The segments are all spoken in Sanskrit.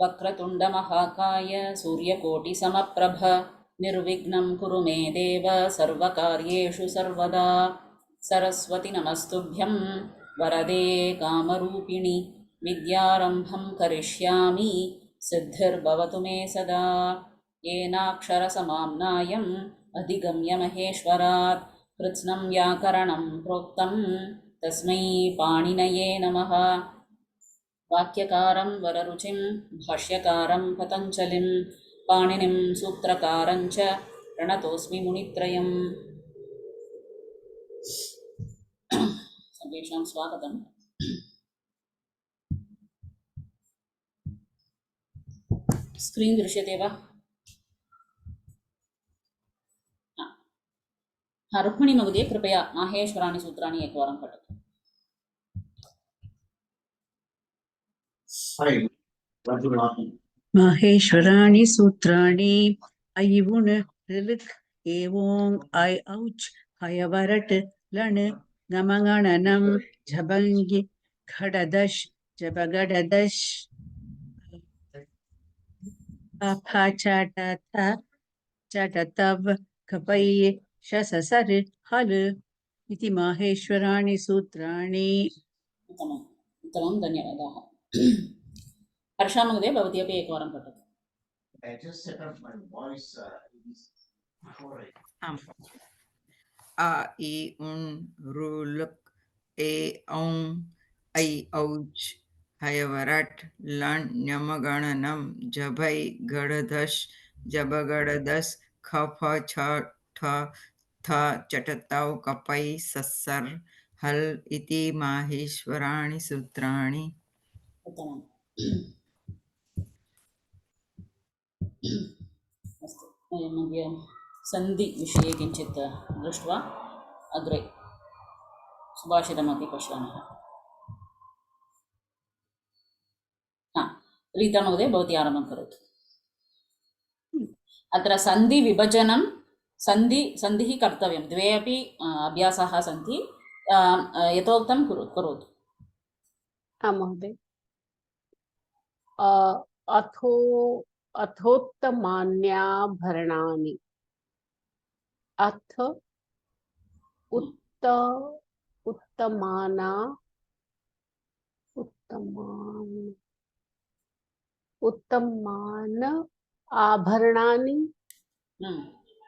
वक्रतुण्डमहाकाय सूर्यकोटिसमप्रभ निर्विघ्नं कुरु मे देव सर्वकार्येषु सर्वदा सरस्वति नमस्तुभ्यं वरदे कामरूपिणि विद्यारम्भं करिष्यामि सिद्धिर्भवतु मे सदा येनाक्षरसमाम्नायम् अधिगम्य महेश्वरात् कृत्स्नं व्याकरणं प्रोक्तं तस्मै पाणिनये नमः। वाक्यकारं वररुचिं भाष्यकारं पतञ्जलिं पाणिनिं सूत्रकारं च प्रणतोऽस्मि मुनित्रयम्। सर्वेषां स्वागतम्। स्क्रीन् दृश्यते वा? रुक्मिणी महोदय कृपया माहेश्वराणि सूत्राणि एकवारं पठतु। माहेश्वराणि सूत्राणि ऐ उण ऋलृक् एवों ऐ औच् हयवरट् लण् गमगणनं झभङ्गि घडदश् जबगडदश् अफचटथ चटतव कपै शससर् हल् इति माहेश्वराणि सूत्राणि। उत्तमं, धन्यवादाः। हर्षा महोदय भवती अपि एकवारं पठतु। आ इ उन् ऋ लृक् ए औं ऐ औच् हयवरट् लण् ञमगणनं झभै गडधश् जबगडदस् खफ छ ठ थ चटतौ कपै सस्सर् हल् इति माहेश्वराणि सूत्राणि। उत्तमम्। अस्तु, वयं सन्धिविषये किञ्चित् दृष्ट्वा अग्रे सुभाषितमपि पश्यामः। रीता महोदय भवती आरम्भं करोतु। अत्र सन्धिविभजनं सन्धिः कर्तव्यं, द्वे अपि अभ्यासाः सन्ति, यथोक्तं करोतु। महोदय। अथोत्तमान्याभरणानि अथ उत्तमान आभरणानि।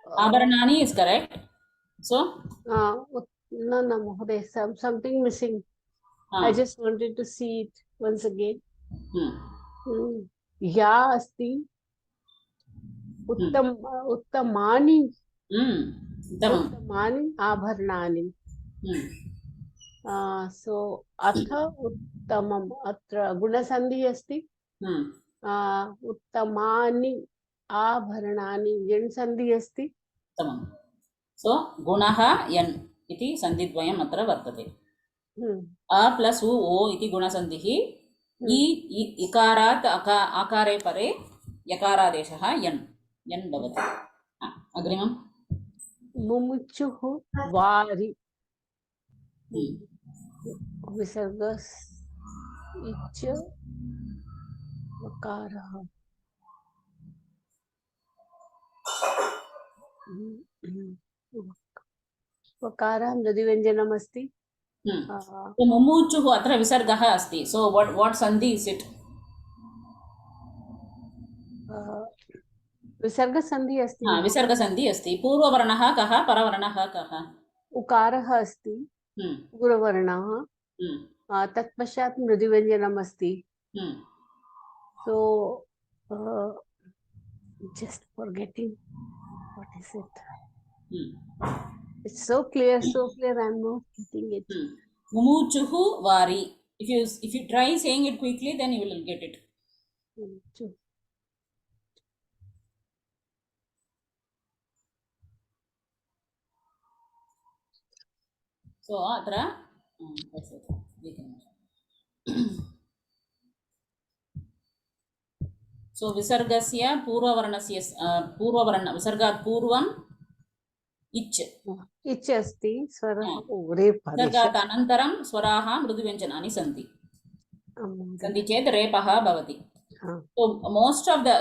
आभरणानि is correct. So no Mahoday, something missing. I just wanted to see it once again. या अस्ति उत्तमानि आभरणानि। सो अथ उत्तमम्, अत्र गुणसन्धिः अस्ति। उत्तमानि आभरणानि यण् सन्धिः अस्ति। उत्तमं। सो गुणः यन् इति सन्धिद्वयम् अत्र वर्तते। अ प्लस् उ ओ इति गुणसन्धिः, इकारात् आकारे परे यकारादेशः यन् भवति। अग्रिमं मुमुक्षुः वारि विसर्गस् इच्च वकारः। वकारः मृदुव्यञ्जनम् अस्ति। मुमुक्षुः अत्र विसर्गः अस्ति। सो what सन्धि इस् इट्? विसर्गसन्धि अस्ति। विसर्गसन्धि अस्ति। पूर्ववर्णः कः, परवर्णः कः? उकारः अस्ति, गुरुवर्णः, तत्पश्चात् मृदुव्यञ्जनम् अस्ति। So just forgetting what is it. It's so clear, I'm not getting it. Mumuchuhu vari. If you try saying it quickly, then you will get it. So atra so visargasya पूर्ववर्णस्य विसर्गात् पूर्वम् इच् अस्ति। स्वरः विसर्गात् अनन्तरं स्वराः मृदुव्यञ्जनानि सन्ति चेत् रेपः भवति। So most of the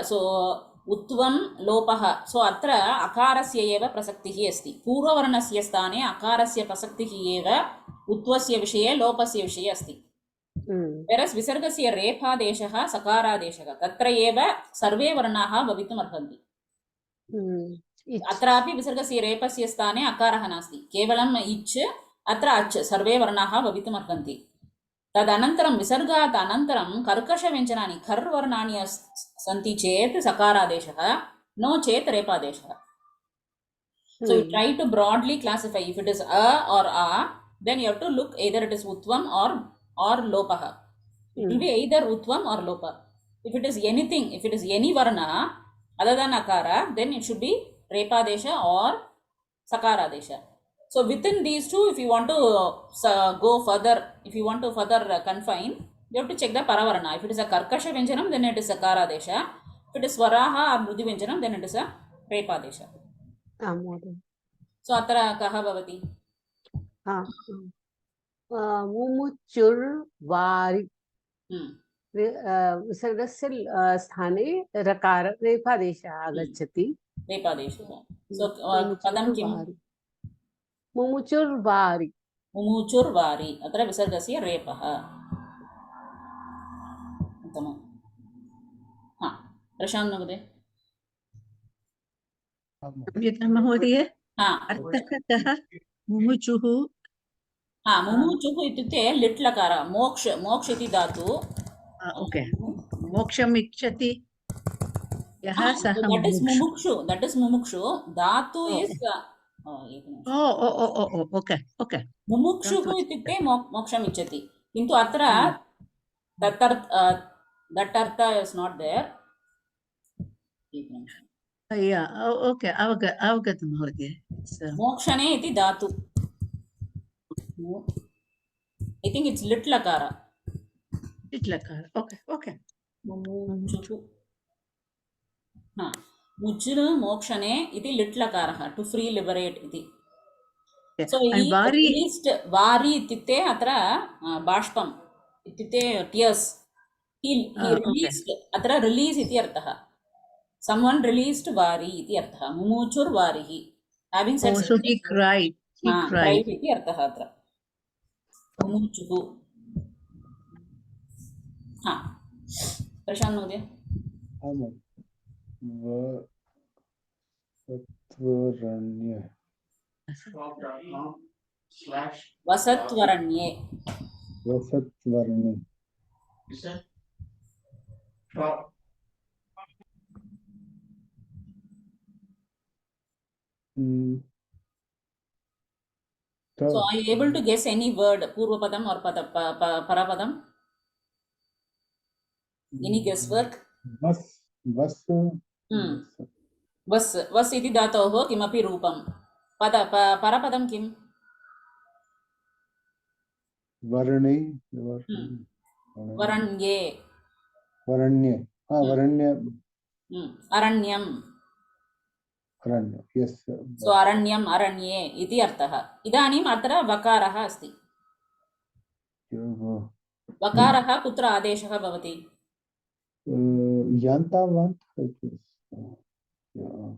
उत्वं लोपः so अत्र अकारस्य एव प्रसक्तिः अस्ति पूर्ववर्णस्य स्थाने अकारस्य प्रसक्तिः एव उत्वस्य विषये लोपस्य विषये अस्ति whereas विसर्गस्य रेफादेशः सकारादेशः तत्र एव सर्वे वर्णाः भवितुम् अर्हन्ति अत्रापि विसर्गस्य रेपस्य स्थाने अकारः नास्ति केवलम् इच् अत्र अच् सर्वे वर्णाः भवितुम् अर्हन्ति तदनन्तरं विसर्गात् अनन्तरं कर्कषव्यञ्जनानि खर् वर्णानि सन्ति चेत् सकारादेशः नो चेत् रेपादेशः so you try to broadly classify if it is a or a then you have to look either it is utvam or lopah it will be either utvam or lopa if it is anything if it is any varna other than akara then it should be repadesha or sakaradesha. So within these two, if you want to go further, if you want to further confine, you have to check the paravarna. If it is a karkasha vyanjanam, then it is a karadesha. If it is svaraha or mrudhi vyanjanam, then it is a repadesha. So atra kaha bhavati? मुमुचुर्वारि विसर्गस्य स्थाने रकार रेफादेशः आगच्छति रेपादेशः. So padam kim? मुमुचुर्वारि मुमुचुर्वारि अत्र विसर्गस्य रेपः उत्तमं हा प्रशान्त महोदय क्षम्यतां महोदय हा अर्थः कः मुमुचुः हा मुमुचुः इत्युक्ते लिट् लकार मोक्ष इति धातु ओके मोक्षम् इच्छति यः सः that is mumukshu धातु is ओके ओके मुमुक्षुः इत्युक्ते मोक्षम् इच्छति किन्तु अत्र that artha is not there okay अवगतं महोदय मोक्षणे इति धातु I think it's lit lakara okay okay मुमुक्षुः हा मुचुर् मोक्षणे इति लिट् लकारः टु फ्री लिबरेट् इति सो released वारि इत्युक्ते अत्र बाष्पम् इत्युक्ते टियर्स् he released अत्र रिलीस् इति अर्थः someone released वारि इति अर्थः मुमुचुर् वारिः having said so he cried इति अर्थः अत्र मुमुचुः हा प्रशान्त महोदय वसत्वरण्ये So are you able to guess any word purvapadam or parapadam? Any guesswork? Vas iti dhatoh kimapi rupam. Parapadam kim? Varanye. Aranyam. Yes. So aranyam aranye iti अर्थः. इदानीम् अत्र वकारः अस्ति. वकारः कुत्र आदेशः भवति?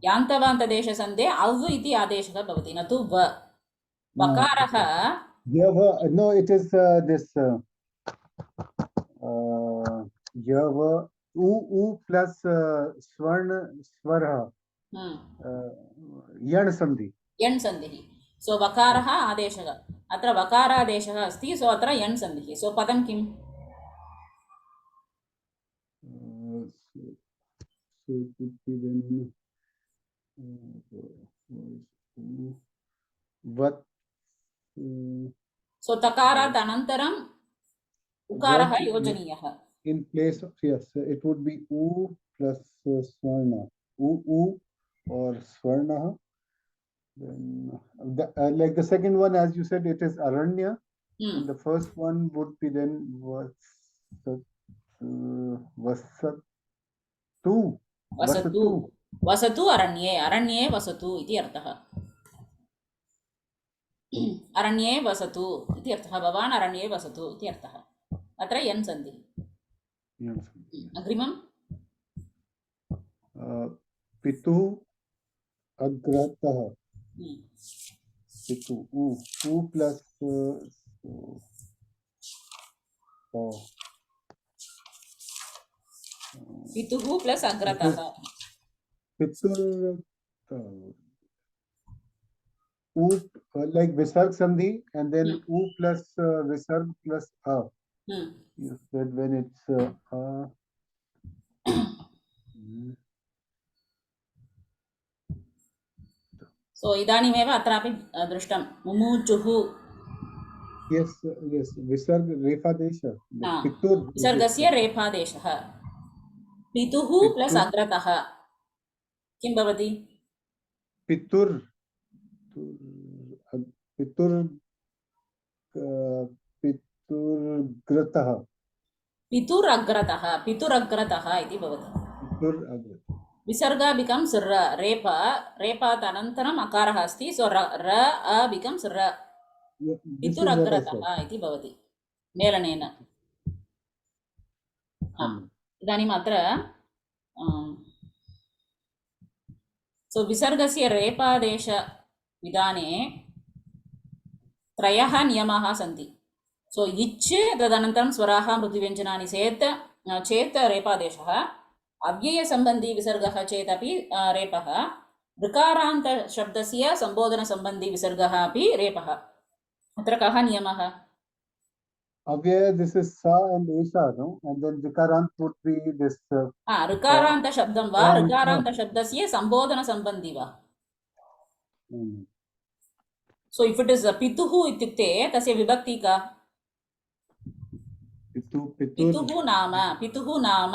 यान्तवान्तदेशसन्धे अव् इति आदेशः भवति न तु व. वकारः no it is this u plus swara यण सन्धिः सो वकारः आदेशः अत्र वकारादेशः अस्ति सो अत्र यण सन्धिः सो पदं किम् सो तकारात् अनन्तरं उकारः योजनीयः in place of yes it would be u plus swarna u or swarna then like the second one as you said it is aranya and the first one would be then वसतु अरण्ये वसतु इति अर्थः अरण्ये वसतु इति अर्थः भवान् अरण्ये वसतु इति अर्थः अत्र यन् सन्धिः अग्रिमम् पितुः अग्रतः Hmm. पितु उ प्लस पितुः plus अग्रतः. पितुर u like visarg sandhi and then u plus visarg plus a. You said when it's So इदानीमेव अत्रापि दृष्टं मुमुचुः. yes visarg refadesha Ah, pitur विसर्गस्य रेफादेशः. पितुः प्लस अग्रतः किं भवति? pitur pitur piturgratah पितुरग्रतः इति भवति. pitur agratah. विसर्गा becomes र. रेपात् अनन्तरम् अकारः अस्ति. सो र अ becomes र. पितुरग्रतः इति भवति मेलनेन. इदानीम् अत्र सो विसर्गस्य रेपादेशविधाने त्रयः नियमाः सन्ति. सो इच् तदनन्तरं स्वराः मृदुव्यञ्जनानि चेत् रेपादेशः, अव्ययसम्बन्धी विसर्गः चेदपि रेपः, ऋकारान्तशब्दस्य सम्बोधनसम्बन्धी विसर्गः अपि रेपः. अत्र कः नियमः? Avyaya, this is sa and esha, no? And then vikarant would be this. ऋकारान्तशब्दं वा ऋकारान्तशब्दस्य सम्बोधनसम्बन्धी वा? So if it is पितुः इत्युक्ते तस्य विभक्ति का? पितुः नाम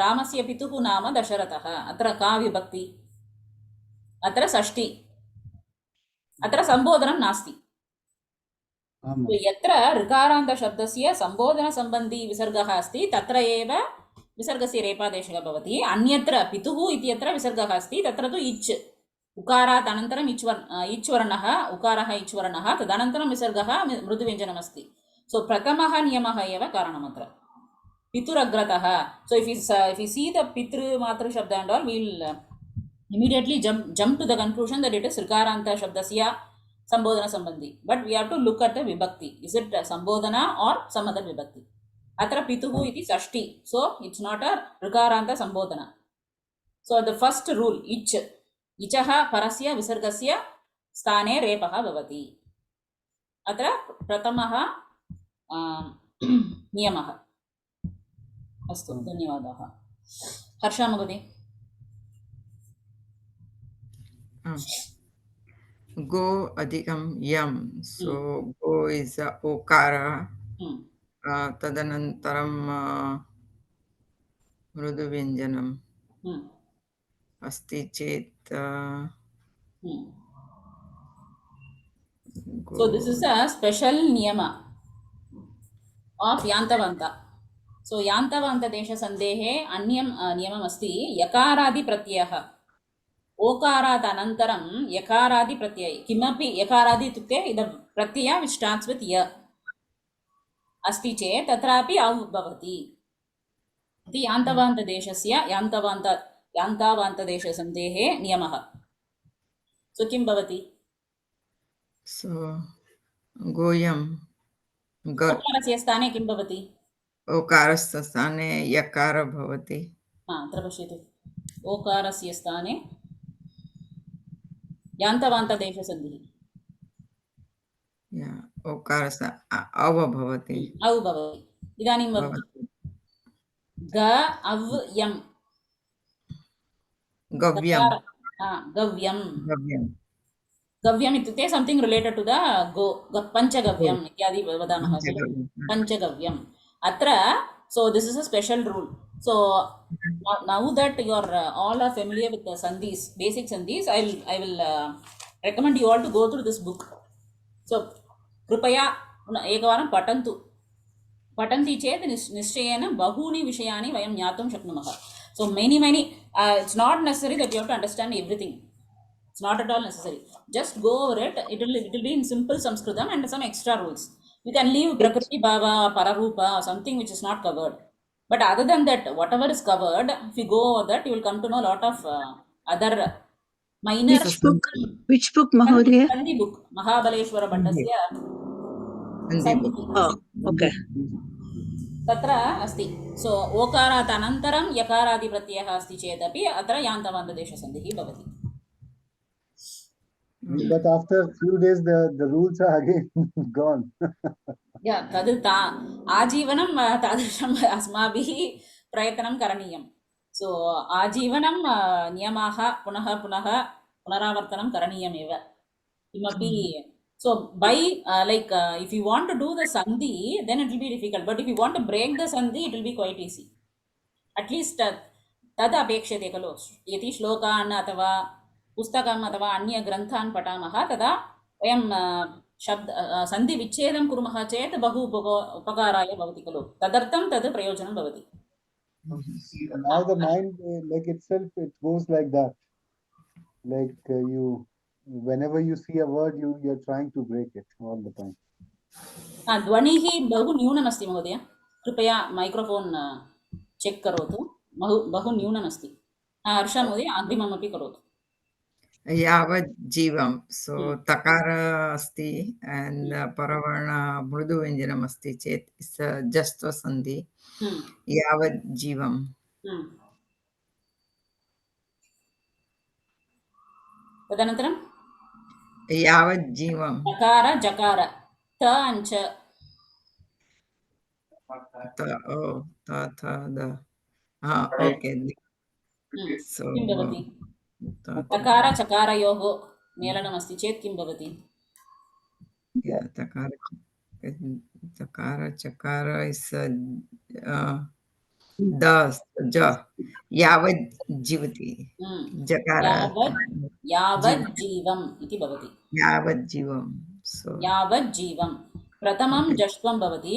रामस्य पितुः नाम दशरथः. अत्र का विभक्ति? अत्र षष्ठी. अत्र सम्बोधनं नास्ति. यत्र ऋकारान्तशब्दस्य सम्बोधनसम्बन्धी विसर्गः अस्ति तत्र एव विसर्गस्य रेपादेशः भवति. अन्यत्र पितुः इत्यत्र विसर्गः अस्ति तत्र तु इच्. उकारात् अनन्तरम् इच् वर्णः, उकारः इच् वर्णः, तदनन्तरं विसर्गः मृदुव्यञ्जनमस्ति. सो प्रथमः नियमः एव कारणम् अत्र. पितुरग्रतः. So if you see the pitru matru shabda and all, we will immediately jump to the conclusion that it is rikaranta shabdasya sambodhana sambandhi. But we have to look at the vibhakti. Is it sambodhana or some other vibhakti? Atra pituhu iti sashti. So it's not a rikaranta sambodhana. So the first rule, ichaha parasya visargasya sthane repaha bhavati. Atra pratamaha नियमः. अस्तु, धन्यवादाः. हर्षा महोदय. go adhikam yam, so go is okara, tadanantaram mrudu vyanjanam asti chet. So this is a special niyama of yantavanta. So yantavanta desha sandehe anyam niyamam asti yakaradi pratyayah. ओकारात् अनन्तरं यकारादि प्रत्यय किमपि यकारादि इत्युक्ते इद प्रत्यय which starts with य अस्ति चेत् तत्रापि औ भवति इति यान्तवान्तदेशस्य यान्तावान्तदेशसन्धेः नियमः. सो किं भवति? So गोयं ओकारस्य स्थाने किं भवति? ओकारस्य स्थाने यकार भवति. अत्र पश्यतु, ओकारस्य स्थाने यान्तवान्तदेशसन्धिः. ओकारस्य अव भवति. औ भवति. इदानीं वदतु. ग अव् यम्. गव्यं. गव्यं. गव्यम् इत्युक्ते something related to the go. पञ्चगव्यम् इत्यादि वदामः. पञ्चगव्यम्. अत्र so this is a special rule. So now that you are all are familiar with the sandhis, basic sandhis, I will recommend you all to go through this book. So कृपया एकवारं पठन्तु. पठन्ति चेत् निश्चयेन बहूनि विषयानि वयं ज्ञातुं शक्नुमः. So many it's not necessary that you have to understand everything. It's not at all necessary. Just go over it. It will be in simple Sanskritam and some extra rules. You can leave Prakriti Bhava, Pararupa, something which is not covered. But other than that, whatever is covered, if you go over that, you will come to know a lot of other minor Which book? Which book, Mahodaya? Sandhi book. Mahabaleshwara Bhattasya Sandhi book. Sandhi. Oh, okay. तत्र अस्ति सो ओकारात् अनन्तरं यकारादिप्रत्ययः अस्ति चेदपि अत्र यान्तवन्तदेशसन्धिः भवति. But after a few days, the rules are again gone. तद् आजीवनं तादृशम् अस्माभिः प्रयत्नं करणीयं. सो आजीवनं नियमाः पुनः पुनः पुनरावर्तनं करणीयमेव. किमपि so by if you want to do the sandhi, then it will be difficult. But if you want to break the sandhi, it will be quite easy. At least तद् अपेक्षते खलु. यदि श्लोकान् अथवा पुस्तकम् अथवा अन्यग्रन्थान् पठामः तदा वयं सन्धिविच्छेदं कुर्मः चेत् बहु उपकाराय भवति खलु. तदर्थं तद् प्रयोजनं भवति. Now the mind, like itself, it goes like that. Like whenever you see a word, you're trying to break it all the time. ध्वनिः बहु न्यूनमस्ति महोदय. कृपया मैक्रोफोन् चेक् करोतु. बहु न्यूनमस्ति. हर्ष महोदय अग्रिममपि करोतु. यावत् जीवं सो तकार अस्ति and परवर्ण मृदुव्यञ्जनम् अस्ति चेत् इट्स् जस्त्व सन्धि यावत् जीवं. तदनन्तरं यावत् जीवं तकार जकार त अंच ओके सो किं भवति? तकार चकारयोः मेलनमस्ति चेत् किं भवति? तकार चकार इस् यावत् जीवति जकार यावत् जीवम् इति भवति. यावत् जीवं यावत् जीवं प्रथमं जष्ट्वं भवति.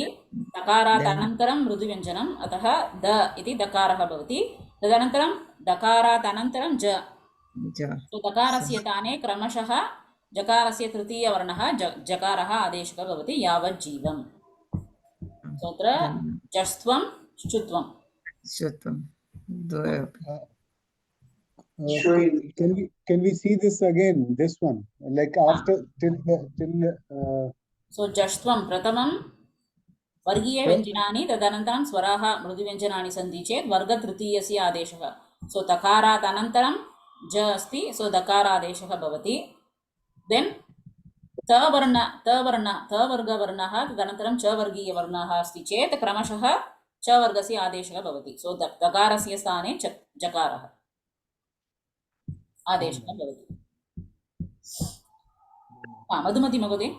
तकारात् अनन्तरं मृदुव्यञ्जनम् अतः द इति दकारः भवति. तदनन्तरं दकारात् अनन्तरं ज. दकारस्य स्थाने क्रमशः जकारस्य तृतीयवर्णः जकारः आदेशः भवति यावत् जीवम्. अत्र जस्त्वं श्चुत्वं. Can we see this again? This one, like after till. So जष्ट्वं प्रथमं वर्गीयव्यञ्जनानि तदनन्तरं स्वराः मृदुव्यञ्जनानि सन्ति चेत् वर्गतृतीयस्य आदेशः. सो तकारात् अनन्तरं ज अस्ति. सो दकारादेशः भवति. देन् तवर्गवर्णः तदनन्तरं च वर्गीयवर्णः अस्ति चेत् क्रमशः च वर्गस्य आदेशः भवति. सो दकारस्य स्थाने जकारः आदेशः भवति. मधुमती महोदय.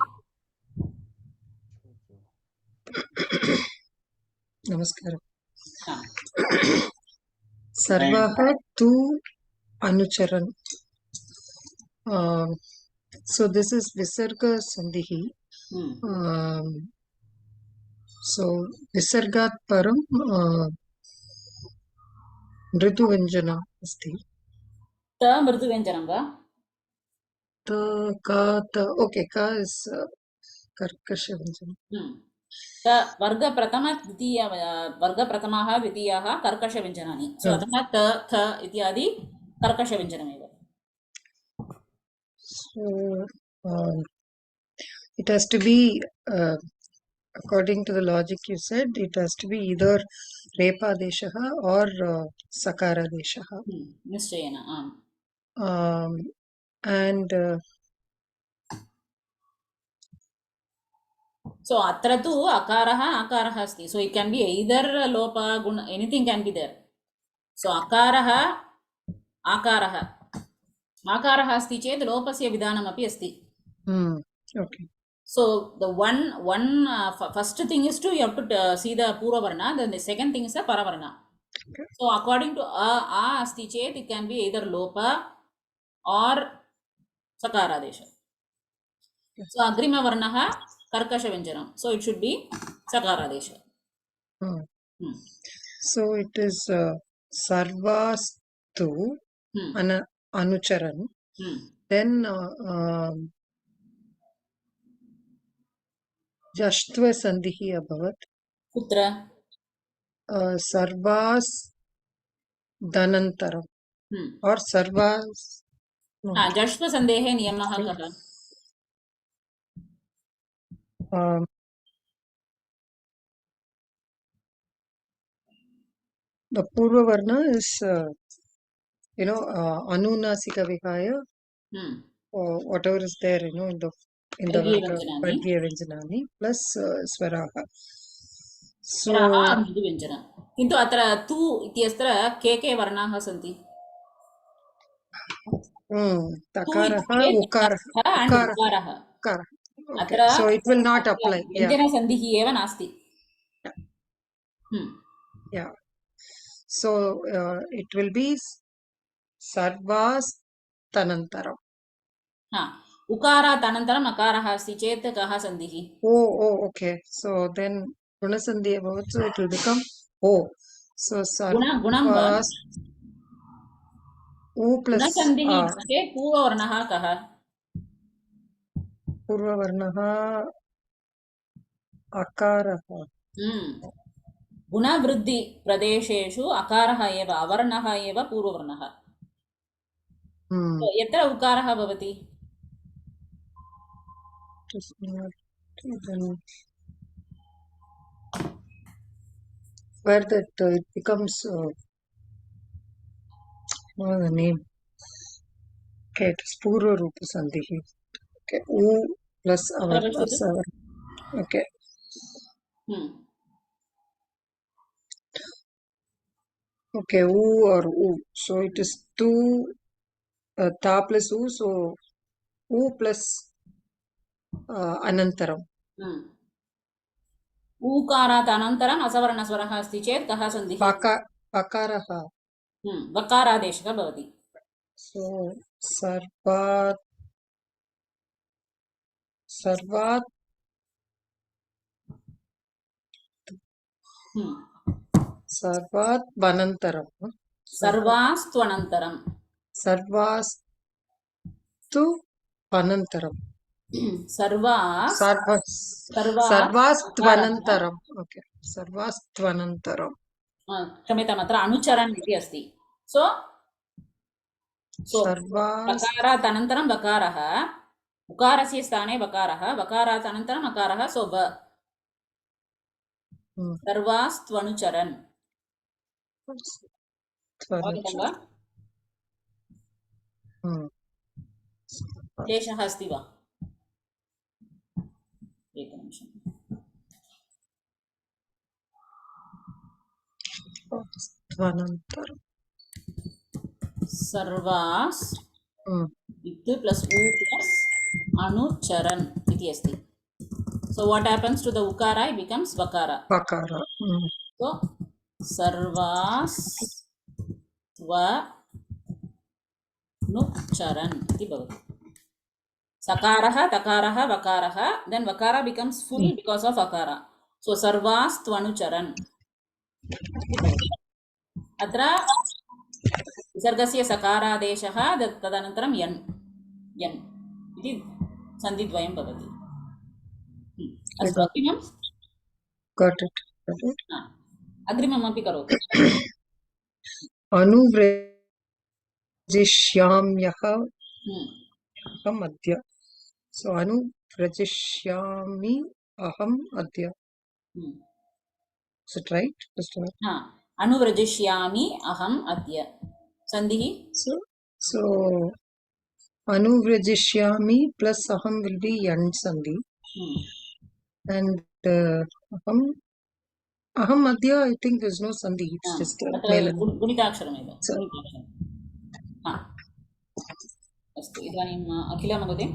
नमस्कारः. सर्वः तु अनुचरन्. So this is Visarga Sandhihi. So Visargat Param Mriduvanjana asti. Ta Mriduvanjanam va? Okay, ka is Karkasha Vanjana. Ta Varga Pratama Dvitiya Varga Pratamaha Dvitiyaha Karkasha Vanjanani. So atama ta tha ityadi Karkasha Vanjanameva. So it has to be according to the logic you said, it has to be either Repa Deshaha or Sakara Deshaha. Nishchayena. And so atra tu akaraha asti. So it can be either lopa guna, anything can be there. So akaraha asti ched lopasya vidhanam api asti. Okay. So the one first thing is you have to see the Pura Varna, then the second thing is the Paravarna. Okay. So according to a asti chet, it can be either Lopa or Sakara Desha. So Agrima Varnaha Karkasha Venjanam. So it should be Sakara Desha. So it is Sarvastu Anucharan. Then Jashtva Sandhihi Abhavat. Kutra? sarvas dhanantaram or sarvas. No. जष्व सन्देहे नियमः कः? The Purva Varna is, Anunasika Vihaya, whatever is there, in the Varga, Vargiya Vyanjanani plus Swaraha. So, मृदुव्यञ्जनं किन्तु अत्र तु इत्यत्र के वर्णाः सन्ति? Takarah, Ukarah. Okay. So it will not apply. व्यञ्जनसन्धिः एव नास्ति. Yeah. So it will be sarvas tanantaram. उकारात् अनन्तरम् अकारः अस्ति चेत् कः सन्धिः? Oh, okay. So then gunasandhi abhavat, so it will become O. So sarvas U plus गुणसन्धिः चेत् पूर्ववर्णः कः? पूर्ववर्णः अकारः. गुणवृद्धि प्रदेशेषु अकारः एव अवर्णः एव पूर्ववर्णः. यत्र उकारः भवति where that it becomes what is the name? Okay, it is Purva Rupa Sandhihi. Okay, U plus our. Okay. Okay, U or U. So it is two Ta plus U. So U plus Anantaram. ऊकारात् अनन्तरम् असवर्णस्वरः अस्ति चेत् कः सन्धिः? पकारः. वकारादेशः भवति. So sarvat vanantaram. सर्वास्त्वनन्तरम्. सर्वास्तु vanantaram. सर्वास्त्वनन्तरम्. Okay. सर्वास्त्वनन्तरम्. क्षम्यताम् अत्र अनुचरन् इति अस्ति. सो वकारात् अनन्तरं वकारः, उकारस्य स्थाने वकारः, वकारात् अनन्तरम् अकारः, सो व. सर्वास्त्वनुचरन्. क्लेशः अस्ति वा? एकनिमिषम्. सर्वास् इति प्लस उ प्लस अनुचरन् इति अस्ति. So what happens to the ukara? It becomes vakara. So sarvas tva nucharan iti bhavati. Sakarah, takarah, vakarah. Then vakara becomes full because of akara. So sarvas tvanucharan. Atra विसर्गस्य सकारादेशः तदनन्तरं यन् इति सन्धिद्वयं भवति. अस्तु अग्रिमम्. अग्रिममपि करोतु. अनुव्रजिष्याम्यः अहम् अद्य. So अनुव्रजिष्यामि अहम् अद्य. Is it right? अनुव्रजिष्यामि अहम् अद्य. Sandhi? So अनुव्रजिष्यामि plus aham will be yan sandhi. And aham adya, I think there's no sandhi. It's just गुणिताक्षरमेव. अस्तु इदानीम् अखिला महोदय.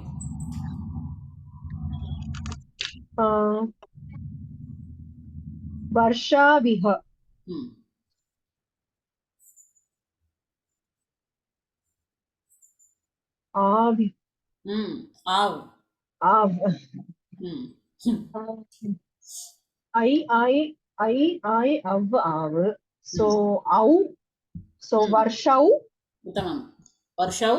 वर्षाविह. आव. I av. So au. So varshau. उत्तमं. वर्षौ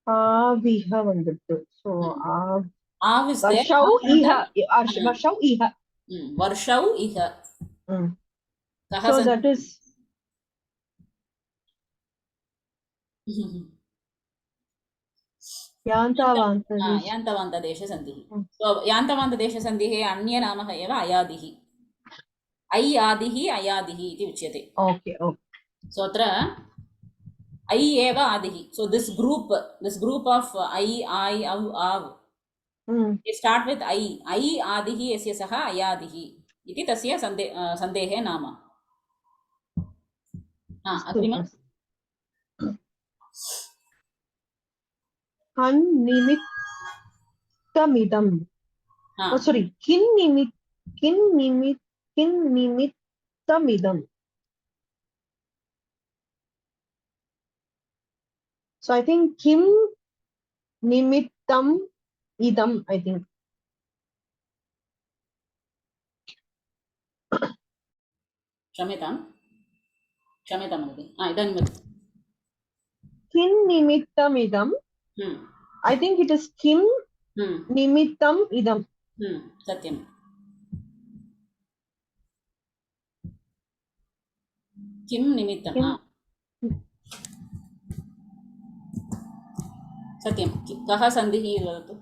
आविह वन्दतु. So Av is there. Varshau iha. Hmm. Varshau iha. Varshau iha. Kaha So sandhi? that is Yantavanta. यान्तवान्तदेशसन्धिः. So यान्तवान्तदेशसन्धिः अन्यनामः एव अयादिः. ऐ आदिः अयादिः इति उच्यते. Okay. So अत्र ऐ एव आदिः. So this group of I, av, av. They start with I. I आदिः यस्य सः अयादिः इति तस्य सन्धेः नाम. अग्रिमम्. Han nimittamidam. Oh, sorry. Kin nimittamidam. So I think kim nimittam idam, I think. क्षम्यताम् महोदय. इदानीं Kin nimittamidam. I think it is kim nimittam idam. सत्यम्. किं निमित्तं? सत्यं. कः सन्धिः वदतु?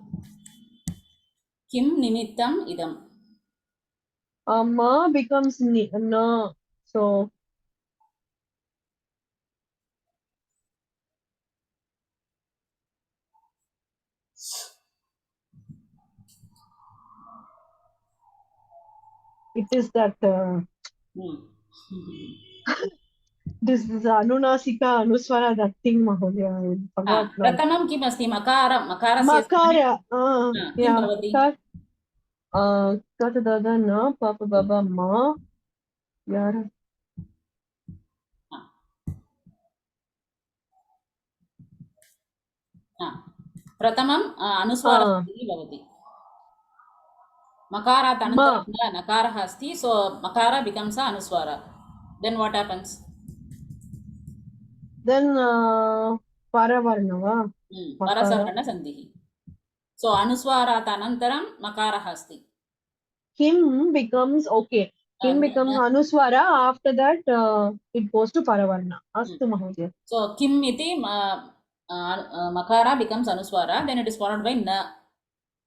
किं निमित्तम् इदम्? Ma becomes na. So it is that this is Anunasika Anuswara, that thing, Mahodaya. I forgot now. प्रथमं किम् अस्ति? मकारस्य Makara. किं भवति? Kata dada na papa baba ma yara. प्रथमम् अनुस्वारसन्धिः भवति. मकारात् अनन्तरं नकारः अस्ति. So makara becomes anuswara. Then what happens? Then paravarna va. परसवर्णसन्धिः. So अनुस्वारात् अनन्तरं मकारः अस्ति. Kim becomes okay. Kim becomes anuswara. After that it goes to paravarna. Astu Mahodaya. So kim iti makara becomes anuswara. Then it is followed by na.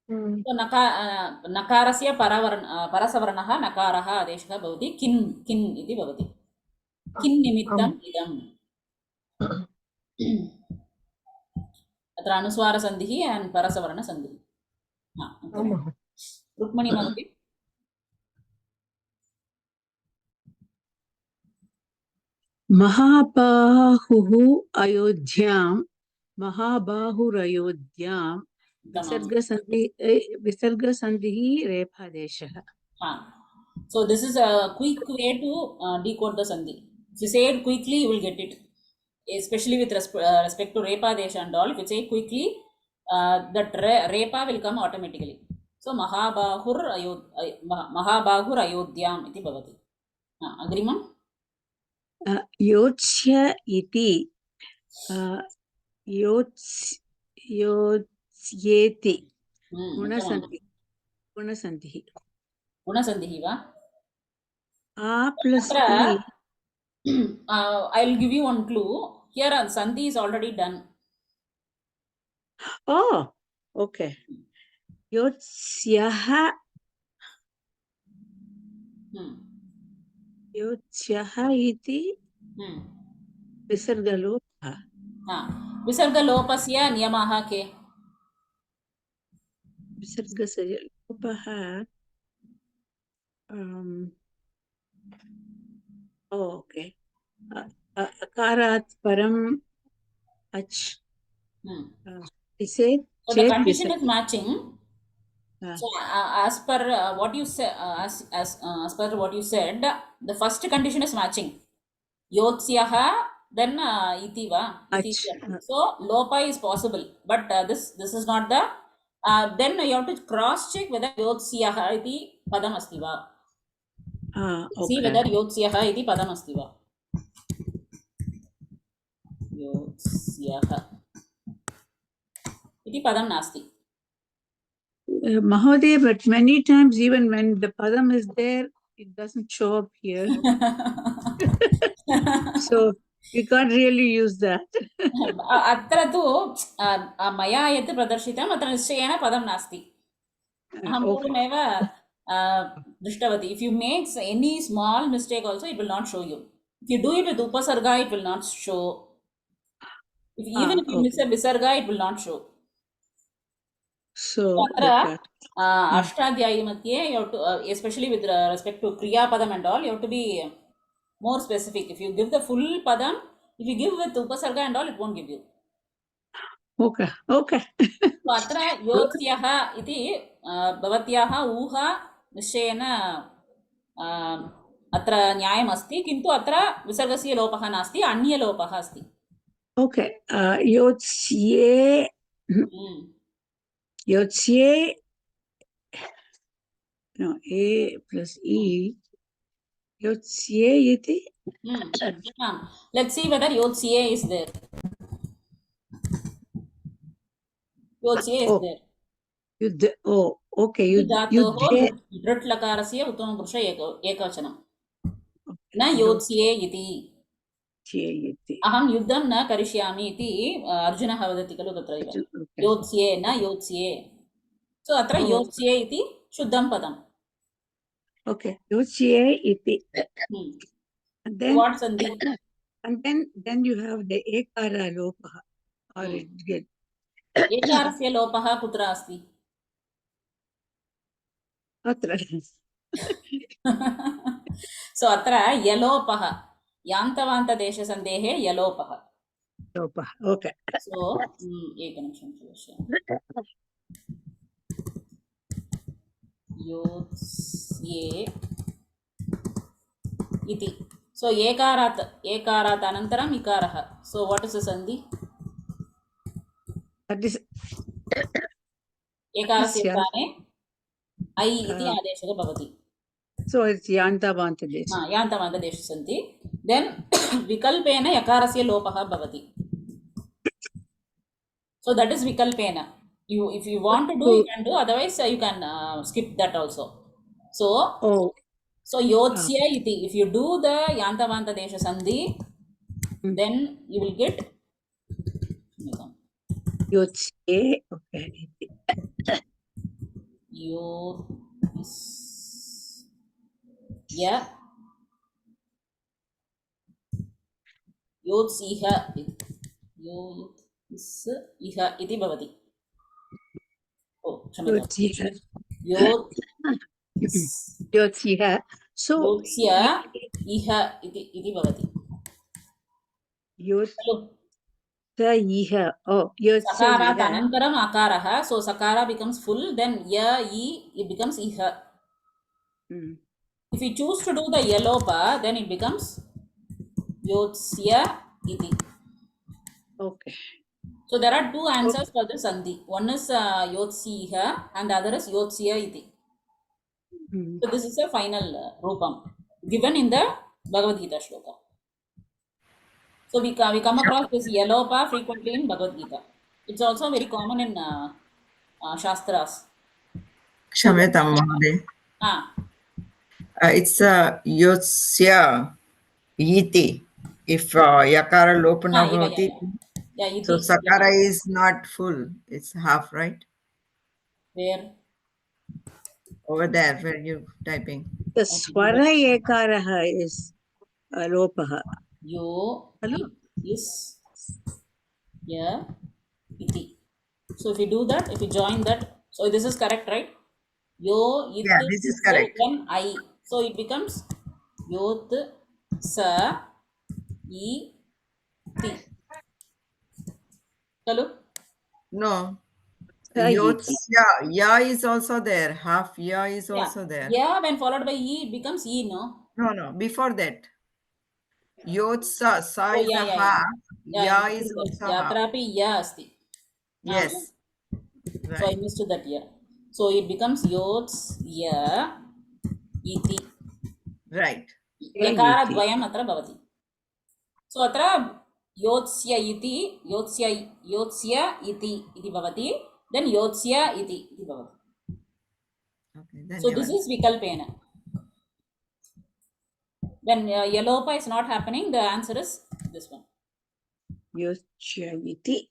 So nakarasya parasavarnah nakarah adeshah bhavati. Kin iti bhavati. Kin nimittam idam. अत्र अनुस्वारसन्धिः and परसवर्णसन्धिः. रुक्मणी महोदय. महाबाहुरयोध्यां विसर्गसन्धिः रेफादेशः. So this is a quick way to decode the sandhi. If you say it quickly, you will get it. Especially with respect to repa desha and all. If you say it quickly, that repa will come automatically. So mahabahur ayodhyam iti bhavati. Agreement? योत्स्य इति योत्स्येति गुणसन्धिः वा? Plus I'll give you one clue. Here sandhi is already done. Oh, okay. योत्स्यः इति विसर्गलोपः. विसर्गलोपस्य नियमाः के? विसर्गलोपः ओके. अकारात् परम् अच्. So the condition is matching. So as per what you said, as per what you said, the first condition is matching. Yotsyah, then iti va. So lopa is possible, but this is not the. Then you have to cross check whether yotsyah iti padam asti va. See whether yotsyah iti padam asti va. Yotsyah iti padam nasti. Mahodaya, but many times even when the padam is there, it doesn't show up here. So you can't really use that. अत्र तु मया यत् प्रदर्शितम् अत्र निश्चयेन पदं नास्ति. अहं Okay. पूर्वमेव दृष्टवती. If you make any small mistake also, it will not show you. If you do it with upasarga, it will not show. Even if you miss a visarga, it will not show. So अत्र okay. अष्टाध्यायी मध्ये you have to, especially with respect to kriya padam and all, you have to be more specific. If you give the full padam, if you give with upasarga and all, it won't give you. Okay. Okay. So अत्र योत्स्यः इति भवत्याः ऊहा निश्चयेन अत्र न्यायमस्ति, किन्तु अत्र विसर्गस्य लोपः नास्ति, अन्यलोपः अस्ति. Okay. Yotsye. Yotsye. No, A plus E. Yotsye iti. Let's see whether yotsye is there. Yotsye is there. Yudhe. Oh, okay. धातोः दृट् लकारस्य उत्तमपुरुष एकवचनं. न योत्स्ये इति. अहं युद्धं न करिष्यामि इति अर्जुनः वदति खलु तत्रैव. योत्स्ये न योत्स्ये. सो अत्र योत्स्ये इति शुद्धं पदम्. Okay. Yotsye iti. And then What sandhi? and then you have the ekara lopaha. Or it get एकारस्य लोपः कुत्र अस्ति? atra. सो अत्र यलोपः, यान्तवान्तदेशसन्धेः यलोपः. Lopaha. Okay. सो एकनिमिषं पश्यामि. योत्स्ये इति. सो एकारात् अनन्तरम् इकारः. सो वाट् इस् द सन्धि? That is एकारस्य स्थाने ऐ इति आदेशः भवति. so it's yantavanta desha. यान्तवान्तदेशः सन्ति. देन् विकल्पेन यकारस्य लोपः भवति. So that is vikalpena. If you want to do, you can do. Otherwise, you can skip that also. So yotsya iti. If you do the yantavanta desha sandhi, then you will get Yotsye. Okay. yotsya yotsiha yotsiha iti bhavati. Oh, क्षम्यताम्. Yotsya. So योत्स्य इह इति भवति. Yotsya. Oh, yotsya. सकारात् अनन्तरम् अकारः. So sakara becomes full, then ya it becomes iha. If you choose to do the yalopa, then it becomes yotsya iti. Okay. So there are two answers for the sandhi. One is yotsiha and the other is yotsya iti. So this is a final rupam given in the Bhagavad Gita shloka. So we come across this yalopa frequently in Bhagavad Gita. It's also very common in Shastras. Kshamyatam Mahoday. It's yotsya iti. If yakara lopana bhavati, so sakara is not full, it's half, right? Where? Over there where you typing. The swara ekaraha is lopaha. Yo is ya iti. So if you do that, if you join that, so this is correct, right? Yo it Yeah, this is correct. Then I. So it becomes yot sa I ti. Hello? No. Yotsya. Ya is also there. Half ya is also there. Yeah, when followed by E, it becomes E, no? No. Before that. Yotsa. Sa is a half. Ya is also half. Yatrapi ya asti. Yes. Right. So I missed that here. So it becomes yots ya iti. Right. Yakara dvayam atra bhavati. So atra yotsya iti bhavati. Then yotsya iti bhavati. So this is vikalpena. When yalopa is not happening, the answer is this one. Yochayiti.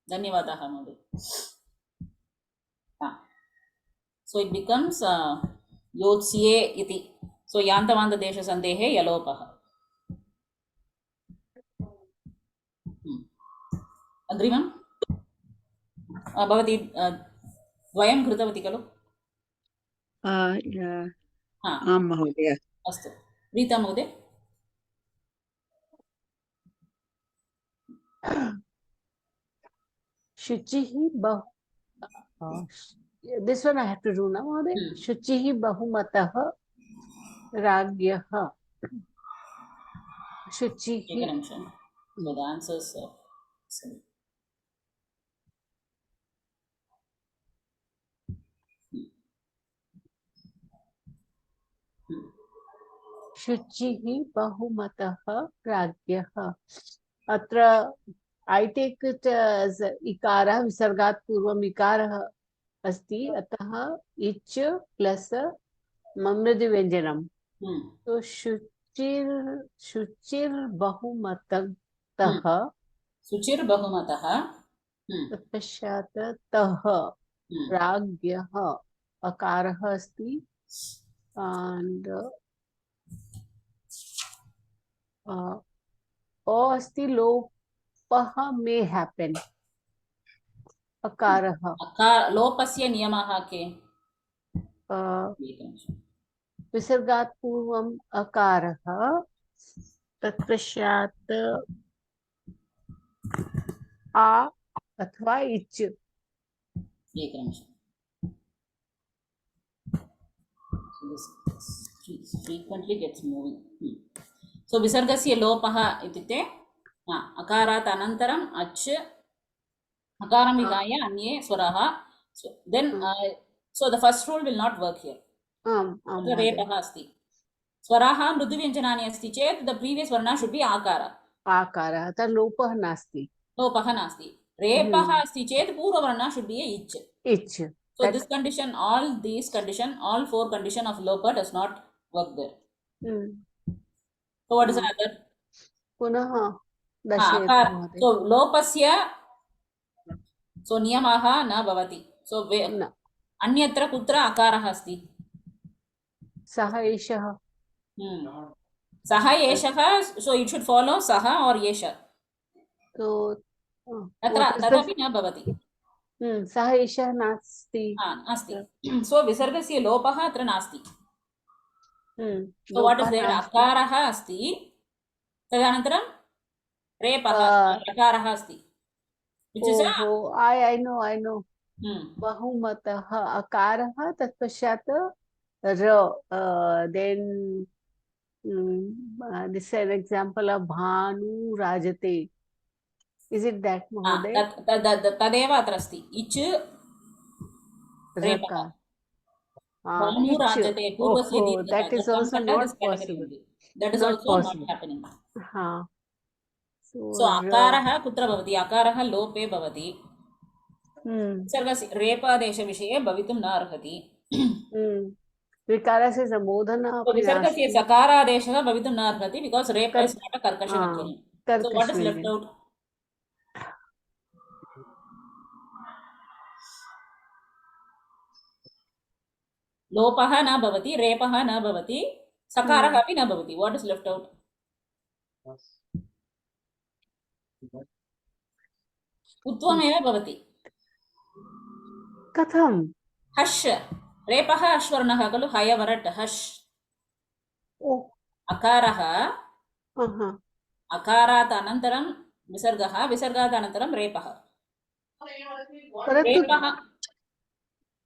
Dhanyavadaha Modi. So it becomes yotsye iti. So yantavanda desha sandehe yalopaha. Agreemam? Bhavati dvayam krutavati खलु? आम् महोदय. अस्तु. रीता महोदय. Shuchihi bahu. This one I have to do now, Mother. Shuchihi bahumatah ragyaha. Shuchihi. So the answers. Shuchihi bahumatah ragyaha. Atra I take it as ikara visargat purvam ikara asti atah ich plus mamradi vyanjanam. So shuchir bahumatah Suchir bahumatah तत्पश्चात् तः प्राज्ञः अकारः अस्ति and अस्ति लोपः may happen अकारः लोपस्य नियमाः के विसर्गात् पूर्वम् अकारः तत्पश्चात् आ अथवा itch frequently gets moving. So visargasya lopaha ityukte akarat anantaram ach akaram vihaya anye swaraha. So then so the first rule will not work here. Repaha asti. Swaraha mridu vyanjanani asti chet the previous varna should be akara. Akara ta lopah nasti. Lopaha nasti. Repaha asti chet purva varna should be a ich. Ich. So this condition, all four condition of lopa does not work there. So what is another? Punaha. So lopasya. So niyamaha na bhavati. So anyatra kutra akaraha asti. Saha eshaha. Saha eshaha. So it should follow saha or yesha. So tadapi na bhavati. Saha esha nasti. Asti. So visargasya lopaha atra nasti. So what is there? Akaraha asti. Tadanantaram repaha akaraha asti. Which is I know. Bahumataha akaraha tatpashyat ra. Then this is an example of Bhanu Rajate. Is it that, Mahoday? Tadeva atrasti. Ich repaha. Bhanu Rajate. That is also not possible. That is also not happening. So akaraha kutra bhavati? Akaraha lope bhavati. Sargasya repadesha vishaye bhavitum na arhati. Vikara says amodhana. So visargasya sakara adesha bhavitum na arhati because repa is not a karkasha vyanjana. So what is left out? Lopaha na bhavati, repaha na bhavati, sakaraha api na bhavati. What is left out? Uttvameva bhavati. Katham? Hash. Repaha ashvarnaha kalu hayavarat hash. Akaraha. Akarat anantaram visargaha. Visargat anantaram repaha. Repaha.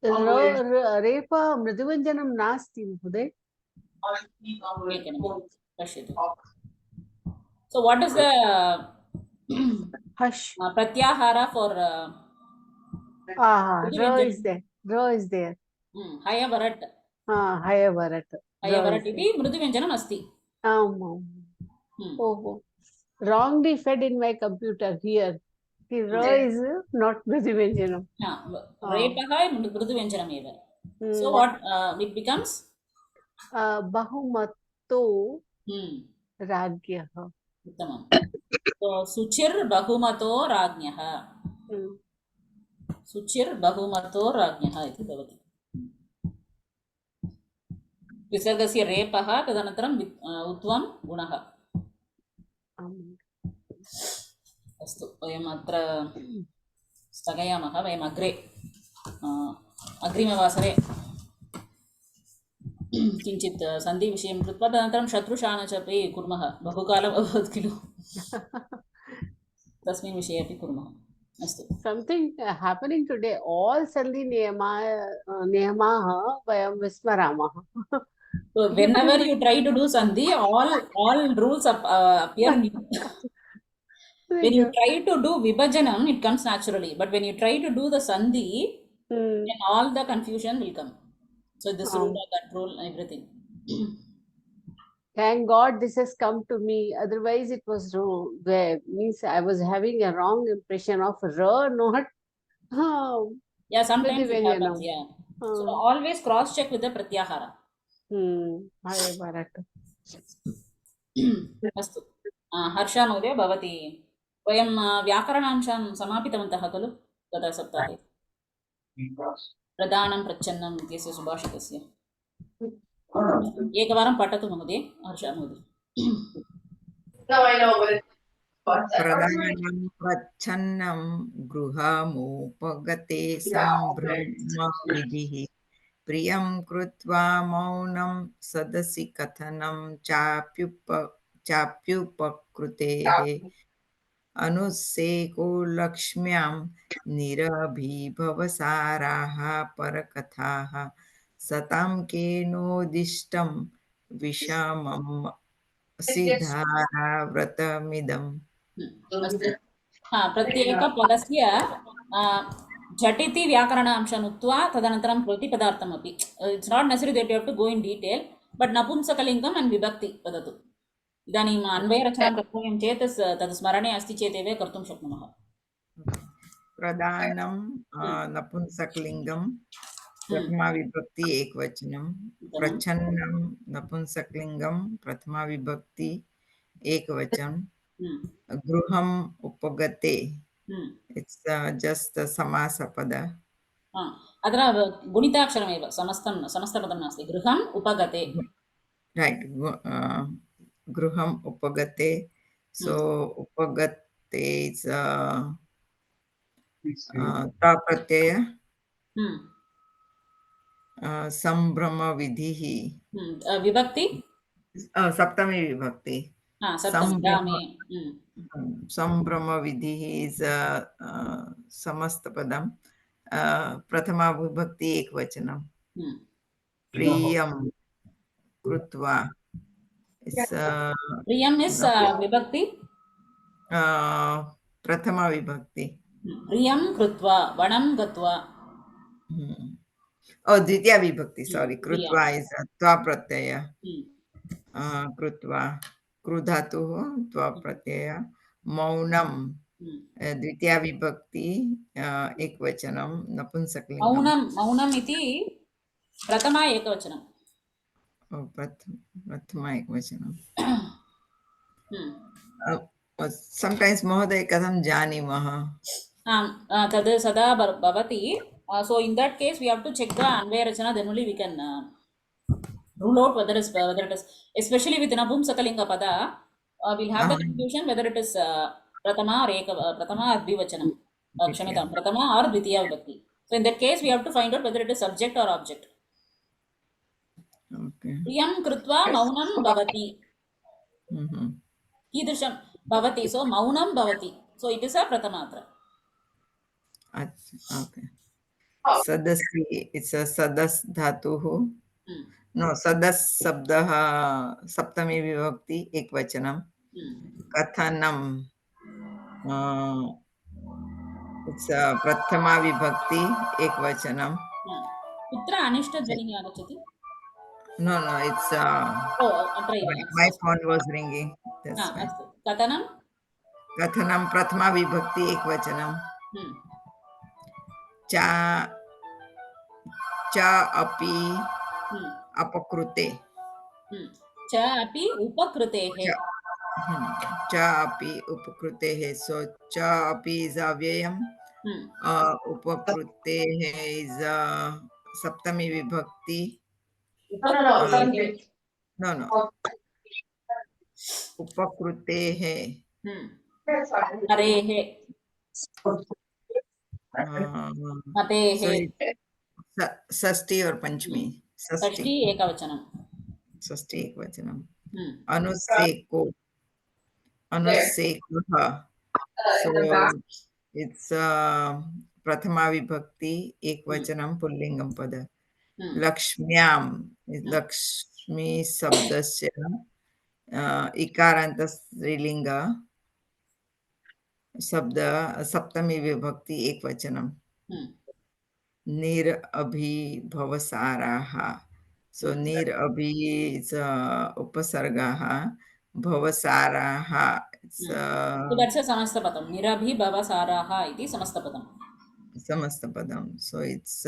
Repa mriduvanjanam nasti, Mahoday. So what is the Hush. pratyahara for Ra is there. Ra is there. Hayavarat. Hayavarat. Hayavarat iti mriduvanjanam asti. Wrongly fed in my computer here. Ra is not Mriduvyanjanam. रेपः मृदुव्यञ्जनमेव. So what it becomes? Bahumato Ragyah. उत्तमम्. So सुचिर् बहुमतो राज्ञः. सुचिर् बहुमतो राज्ञः इति भवति. विसर्गस्य रेपः तदनन्तरं उत्वं गुणः. अस्तु वयम् अत्र स्थगयामः. वयम् अग्रे अग्रिमवासरे किञ्चित् सन्धिविषयं कृत्वा तदनन्तरं शत्रुशानच अपि कुर्मः. बहुकालम् अभवत् खलु. तस्मिन् विषये अपि कुर्मः. अस्तु. Something happening today. All sandhi niyamaah vayam vismaramah. So whenever you try to do sandhi, all rules appear new. When you try to do vibhajanam, it comes naturally. But when you try to do the sandhi, then all the confusion will come. So this rule of control and everything. Thank God this has come to me. Otherwise, it was wrong. Means I was having a wrong impression of Ra, not. Yeah, sometimes it happens. Yeah. So always cross check with the pratyahara. Hare Bharat. अस्तु. हर्षा महोदय भवती वयं व्याकरणांशां समापितवन्तः खलु गत सप्ताहे. प्रधानं प्रच्छन्नम् इत्यस्य सुभाषितस्य एकवारं पठतु महोदय. हर्षा महोदय. प्रधानं प्रच्छन्नं गृहमुपगते सम्भ्रमविधिः प्रियं कृत्वा मौनं सदसि कथनं चाप्युपकृतेः अनुसेको लक्ष्म्यां निरभिभवसाराः परकथाः सतां केनोदिष्टं विषमं सिद्धाराव्रतमिदम्. प्रत्येकपदस्य झटिति व्याकरणांशम् उक्त्वा तदनन्तरं प्रतिपदार्थमपि. It's not necessary that you have to go in detail, but नपुंसकलिङ्गम् and विभक्ति वदतु. इदानीम् अन्वयरचनां कर्तव्यं चेत् तद् स्मरणे अस्ति चेदेव कर्तुं शक्नुमः. प्रधानं नपुंसकलिङ्गं प्रथमा विभक्ति एकवचनं. प्रच्छन्नं नपुंसकलिङ्गं प्रथमा विभक्ति एकवचनं. गृहम् उपगते इट्स् जस्ट समासपद. अत्र गुणिताक्षरमेव समस्तपदं नास्ति. गृहम् उपगते. रैट्. गृहम् उपगते. सो उपगते इस् प्रत्यय. सम्भ्रमविधिः विभक्ति सप्तमी विभक्ति. सम्भ्रमविधिः इस् समस्तपदं. प्रथमा विभक्ति एकवचनं. प्रियं कृत्वा प्रियम् इस् विभक्ति प्रथमा विभक्ति. प्रियं कृत्वा वनं गत्वा. द्वितीया विभक्ति. सारी. कृत्वा इस् त्वा प्रत्यय. कृत्वा क्रुधातुः त्वा प्रत्यय. मौनं द्वितीया विभक्ति एकवचनं नपुंसकलिङ्गं. मौनम् इति प्रथमा एकवचनं. प्रथमा एकवचनं. sometimes महोदय कथं जानीमः? तद् सदा भवति. So in that case we have to check the अन्वय रचना, then only we can rule out whether it is, especially with napumsakalinga pada, we'll have the confusion whether it is pratama or dvivachanam. Kshamyatam, pratama or dvitiya vibhakti. So in that case we have to find out whether it is subject or object. Okay. Priyam krutva maunam bhavati. Kidrisham bhavati. So maunam bhavati. So it is a pratamatra. Okay. Sadasi, it's a sadas dhatuhu. No, sadas sabdah saptami vibhakti ekvachanam. Kathanam, it's a prathama vibhakti ekvachanam. Kutra anishta dhvaniः agachati? No, it's my phone was ringing. That's Kathanam? कथनं प्रथमा विभक्ति एकवचनं च च अपि अपकृते च अपि उपकृतेः च अपि उपकृतेः so च अपि is अव्ययम् उपकृतेः is सप्तमी विभक्ति no उपकृतेः हरेः मतेः so षष्ठी और पंचमी षष्ठी एकवचनं षष्ठी एकवचनम् अनुसेको अनुसेकः so it's प्रथमा विभक्ति एकवचनं पुल्लिङ्गं पद लक्ष्म्यां लक्ष्मी शब्दस्य इकारान्त स्त्रीलिङ्ग शब्द सप्तमी विभक्ति एकवचनं निरभिभवसाराः so निरभि is उपसर्गः भवसाराः so that's a समस्तपदं निरभिभवसाराः इति समस्तपदं समस्तपदं so it's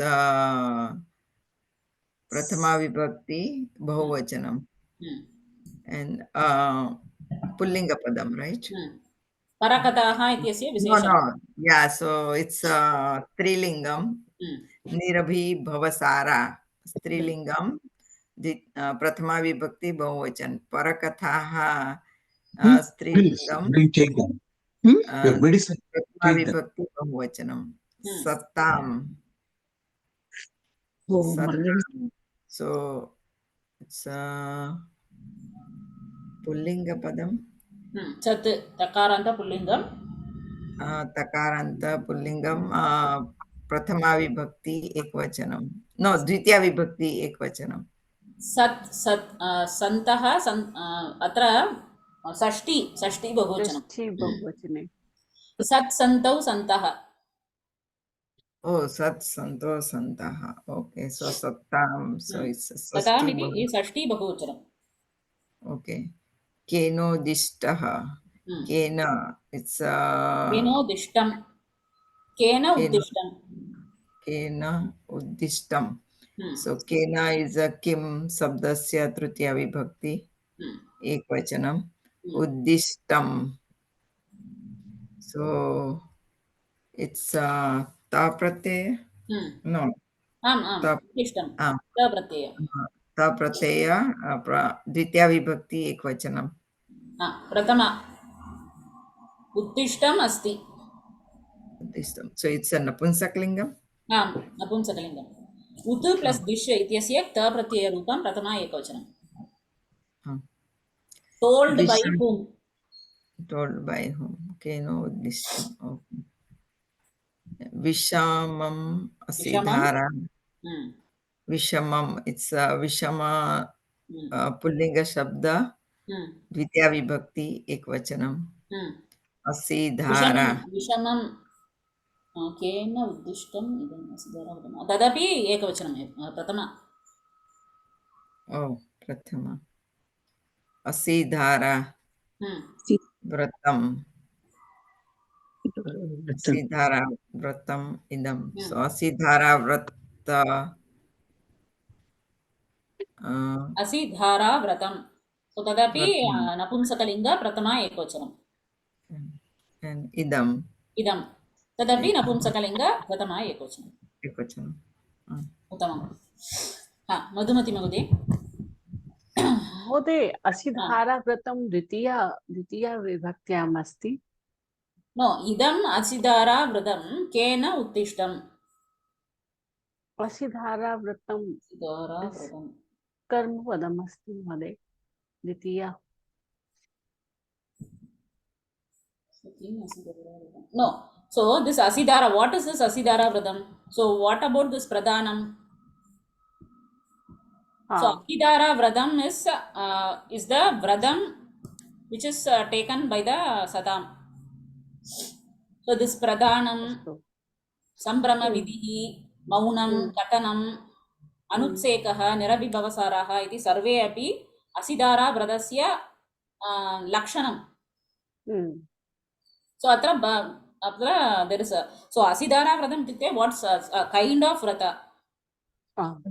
प्रथमा विभक्ति बहुवचनं and पुल्लिङ्गपदं right परकथाः इत्यस्य विशेषणं yeah so it's स्त्रीलिङ्गं निरभिभवसारा स्त्रीलिङ्गं प्रथमा विभक्ति बहुवचन परकथाः स्त्रीलिङ्गं प्रथमा विभक्ति बहुवचनं सत्तां so it's पुल्लिङ्गपदं सत् तकारान्त पुल्लिङ्गं तकारान्त पुल्लिङ्गं प्रथमा विभक्ति एकवचनं नो द्वितीया विभक्ति एकवचनं सत् सत् सन्तः अत्र षष्ठी षष्ठी बहुवचनं बहुवचने सत् सन्तौ सन्तः oh सत् सन्तो सन्तः okay so सत्तां so it's सतामिति षष्ठी बहुवचनं okay केनोदिष्टः केन it's केनोदिष्टं केन उद्दिष्टं केन उद्दिष्टं so केन is किं शब्दस्य तृतीया विभक्ति एकवचनं उद्दिष्टं so it's ता प्रत्यय no आम् आम् उद्दिष्टं ता प्रत्यय ता प्रत्यय द्वितीया विभक्ति एकवचनं प्रथमा उत्तिष्ठम् अस्ति उद्दिष्टं so it's a नपुंसकलिङ्गम् आम् नपुंसकलिङ्गम् उत् प्लस् दिश् इत्यस्य त प्रत्ययरूपं प्रथमा एकवचनं told by whom told by whom केनो उद्दिष्टम् okay विषमम् अस्ति धारा विषमम् it's विषमा पुल्लिङ्ग शब्द द्वितीया विभक्ति एकवचनम् असि धारा विषमं केन उद्दिष्टम् इदम् असि धारा तदपि एकवचनं प्रथमा प्रथमा असि धारा व्रतम् असि धारा व्रतम् इदं so असि धारा व्रत असि धारा व्रतं so तदपि नपुंसकलिङ्ग प्रथमा एकवचनं इदं तदपि नपुंसकलिङ्ग प्रथमा एकवचनं उत्तमं मधुमती महोदय महोदय असि धारा व्रतं द्वितीया विभक्त्याम् अस्ति नो इदम् असि धारा व्रतं केन उत्तिष्ठम् असि धारा व्रतं कर्मपदम् अस्ति महोदय द्वितीया no so this asidhara what is this asidhara vradam so what about this pradhanam so asidhara vradam is the vradam which is taken by the sadam so this pradhanam sambrama vidhi maunam katanam anutsekah nirabhibhavasarah iti sarve api asidhara vradasya lakshanam So atra there is a so asidara vratam itukte what's a kind of vrata.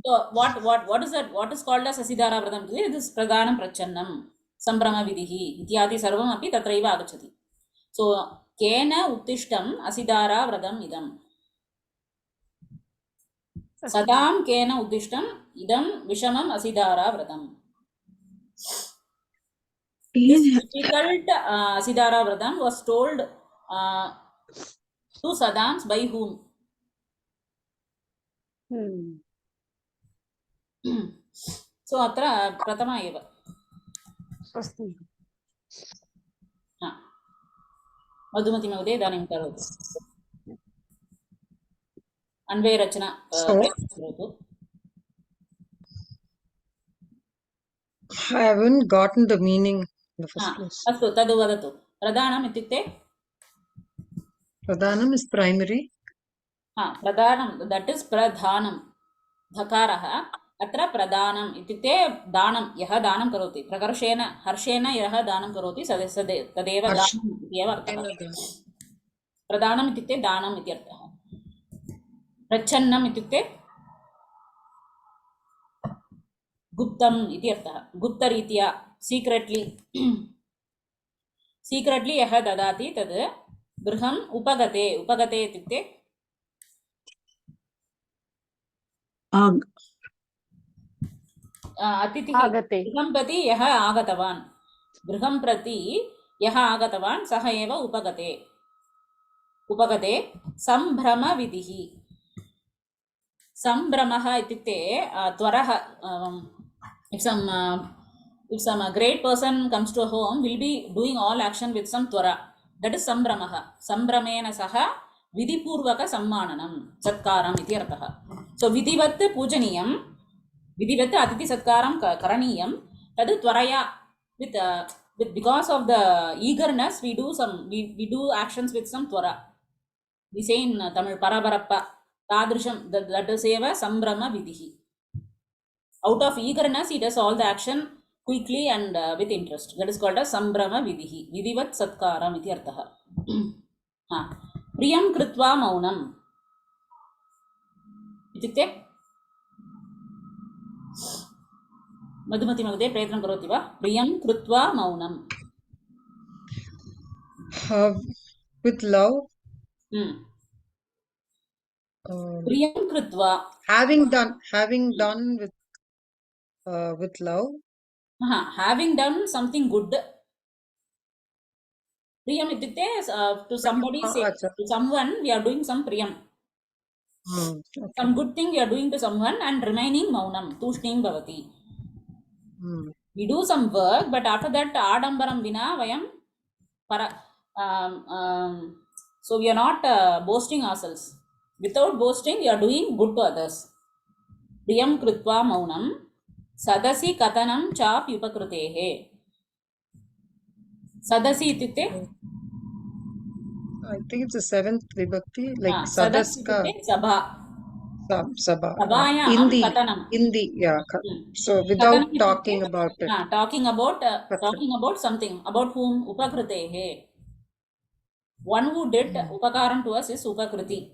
So what is that? What is called as asidara vratam? It is pradhanam prachannam sambrama vidihi ityadi sarvam api tatraiva agachati. So kena uttishtam asidara vratam idam. Sadam kena uttishtam idam vishamam asidara vratam. This difficult asidara vratam was told to Sadams by whom? So atra pratama eva. Asti. Madhumati Mahoday idanim karoti. Anvay rachana karoti. I haven't gotten the meaning in the first place. Astu tadu vadatu. Pradhanam itukte? Pradhanam is primary. Pradhanam, that is pradhanam. Dhakaraha. Atra pradhanam itukte danam. Yaha danam karoti. Prakarshena harshena yaha danam karoti. Tadeva danam ityeva artha. Pradhanam itukte danam ityartha. Prachannam itukte Guptam ityartha. Guptaritya secretly yaha dadati tad griham upagate itukte atitihi griham prati yaha agatavan. Griham prati yaha agatavan saha eva upagate sambrama vidihi. Sambramaha itukte twaraha. If some great person comes to a home, will be doing all action with some twara. That is sambramaha. Sambramena saha vidipurvaka sammananam satkaram iti artha. So vidivat pujaniyam, vidivat atiti satkaram karaniyam. Tadu twaraya with because of the eagerness we do actions with some twara. We say in Tamil parabarappa tadrisham, that is eva sambrama vidihi. Out of eagerness, he does all the action quickly and with interest. That is called as sambrama vidihi. Vidivat satkaram iti artha. Priyam kritva maunam. Itukte? Madhumati Mahoday prayatnam karoti va? Priyam kritva maunam. With love. Priyam kritva. Having done with love. Having done something good. Priyam itukte to somebody say to someone we are doing some priyam. Okay. Some good thing we are doing to someone and remaining maunam. Tushnim bhavati. We do some work, but after that adambaram vina vayam so we are not boasting ourselves. Without boasting, we are doing good to others. Priyam kritva maunam sadasi katanam chap upakrutehe. Sadasi itukte? I think it's the seventh vibhakti, like sadaska sabha. Sabhayam katanam. Hindi, yeah. So without talking about it. Talking about something. About whom? Upakrutehe. One who did upakaram to us is upakriti.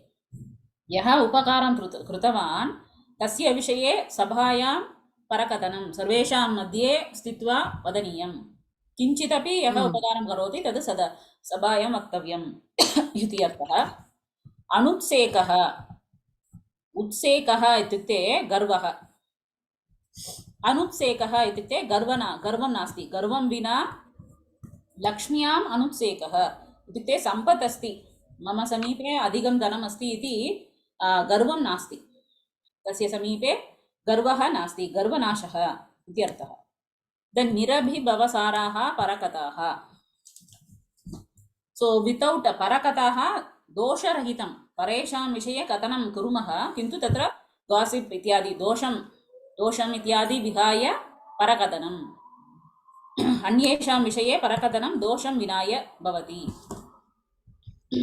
Yaha upakaram krutavan tasya vishaye sabhayam parakatanam sarvesham madhye stitva vadaniyam. Kinchitapi yaha upakaram karoti tad sabhayam vaktavyam iti artha. Anutsekah. Utsekah itukte garvaha. Anutsekah itukte garvam nasti. Garvam vina lakshmiyam anutsekah. Itukte sampat asti. Mama samipe adhigam dhanam asti iti garvam nasti. Tasya samipe garvaha nasti. Garvanashaha iti artha. Then nirabhi bhavasaraha parakataha. So without parakataha dosha rahitam. Paresham vishaye katanam kurumaha. Kintu tatra gossip ityadi dosham ityadi vihaya parakatanam. Anyesham vishaye parakatanam dosham vinaya bhavati.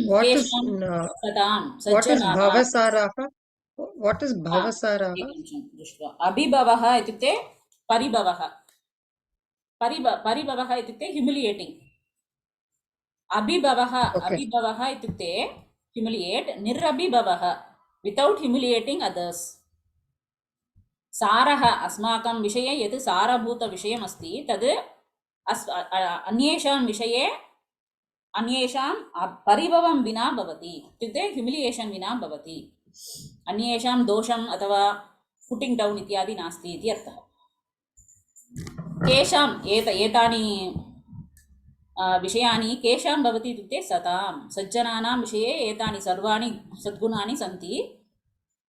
What is bhavasaraha? What is bhavasaraha? Abhibhavaha itukte paribhavaha. Paribhavaha itukte humiliating. अभिभवः Okay. अभिभवः इत्युक्ते humiliate, निर्अभिभवः without humiliating others. सारः अस्माकं विषये यत् सारभूतविषयमस्ति तद् अन्येषां विषये अन्येषां परिभवं विना भवति इत्युक्ते ह्युमिलियेशन् विना भवति, अन्येषां दोषम् अथवा पुटिङ्ग् डौन् इत्यादि नास्ति इति अर्थः। केषाम् एतानि विषयानि केषां भवति इत्युक्ते सतां सज्जनानां विषये एतानि सर्वाणि सद्गुणानि सन्ति।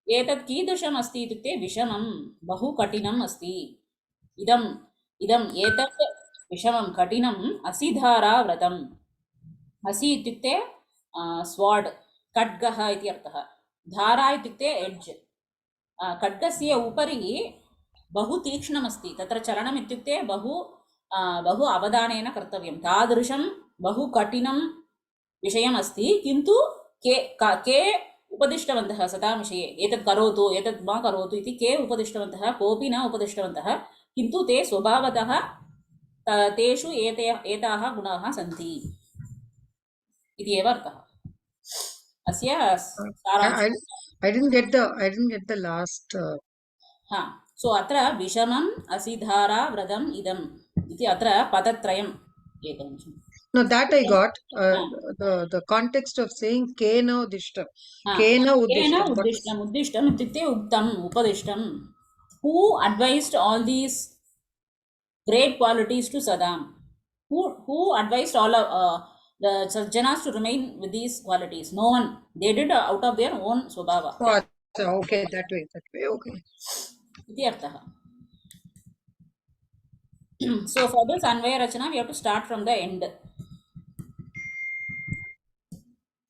एतत् कीदृशम् अस्ति इत्युक्ते विषमं बहु कठिनम् अस्ति। एतत् विषमं कठिनम् असिधारा व्रतम्। असि इत्युक्ते स्वाड् खड्गः इति अर्थः, धारा इत्युक्ते एड्ज्। खड्गस्य उपरि बहु तीक्ष्णमस्ति, तत्र चलनम् इत्युक्ते बहु अवधानेन कर्तव्यं। तादृशं बहु कठिनं विषयमस्ति, किन्तु के उपदिष्टवन्तः सतां विषये एतत् करोतु एतत् मा करोतु इति के उपदिष्टवन्तः? कोऽपि न उपदिष्टवन्तः, किन्तु ते स्वभावतः तेषु एताः गुणाः सन्ति इति एव अर्थः अस्य सारांशः। I didn't get the last. हा, सो अत्र विषमम् असिधारा व्रतम् इदम् इति अत्र पदत्रयम्। एकनिमिषम्। No, that I got. The context of saying kena uddishtam. Kena uddishtam. उद्दिष्टम् इत्युक्ते उक्तम् उपदिष्टम्। Who advised all these great qualities to Saddam? Who advised all the sajjanas to remain with these qualities? No one. They did out of their own swabhava. Oh, okay, that way. Okay. Iti artha. So for this Anvaya Rachana, we have to start from the end.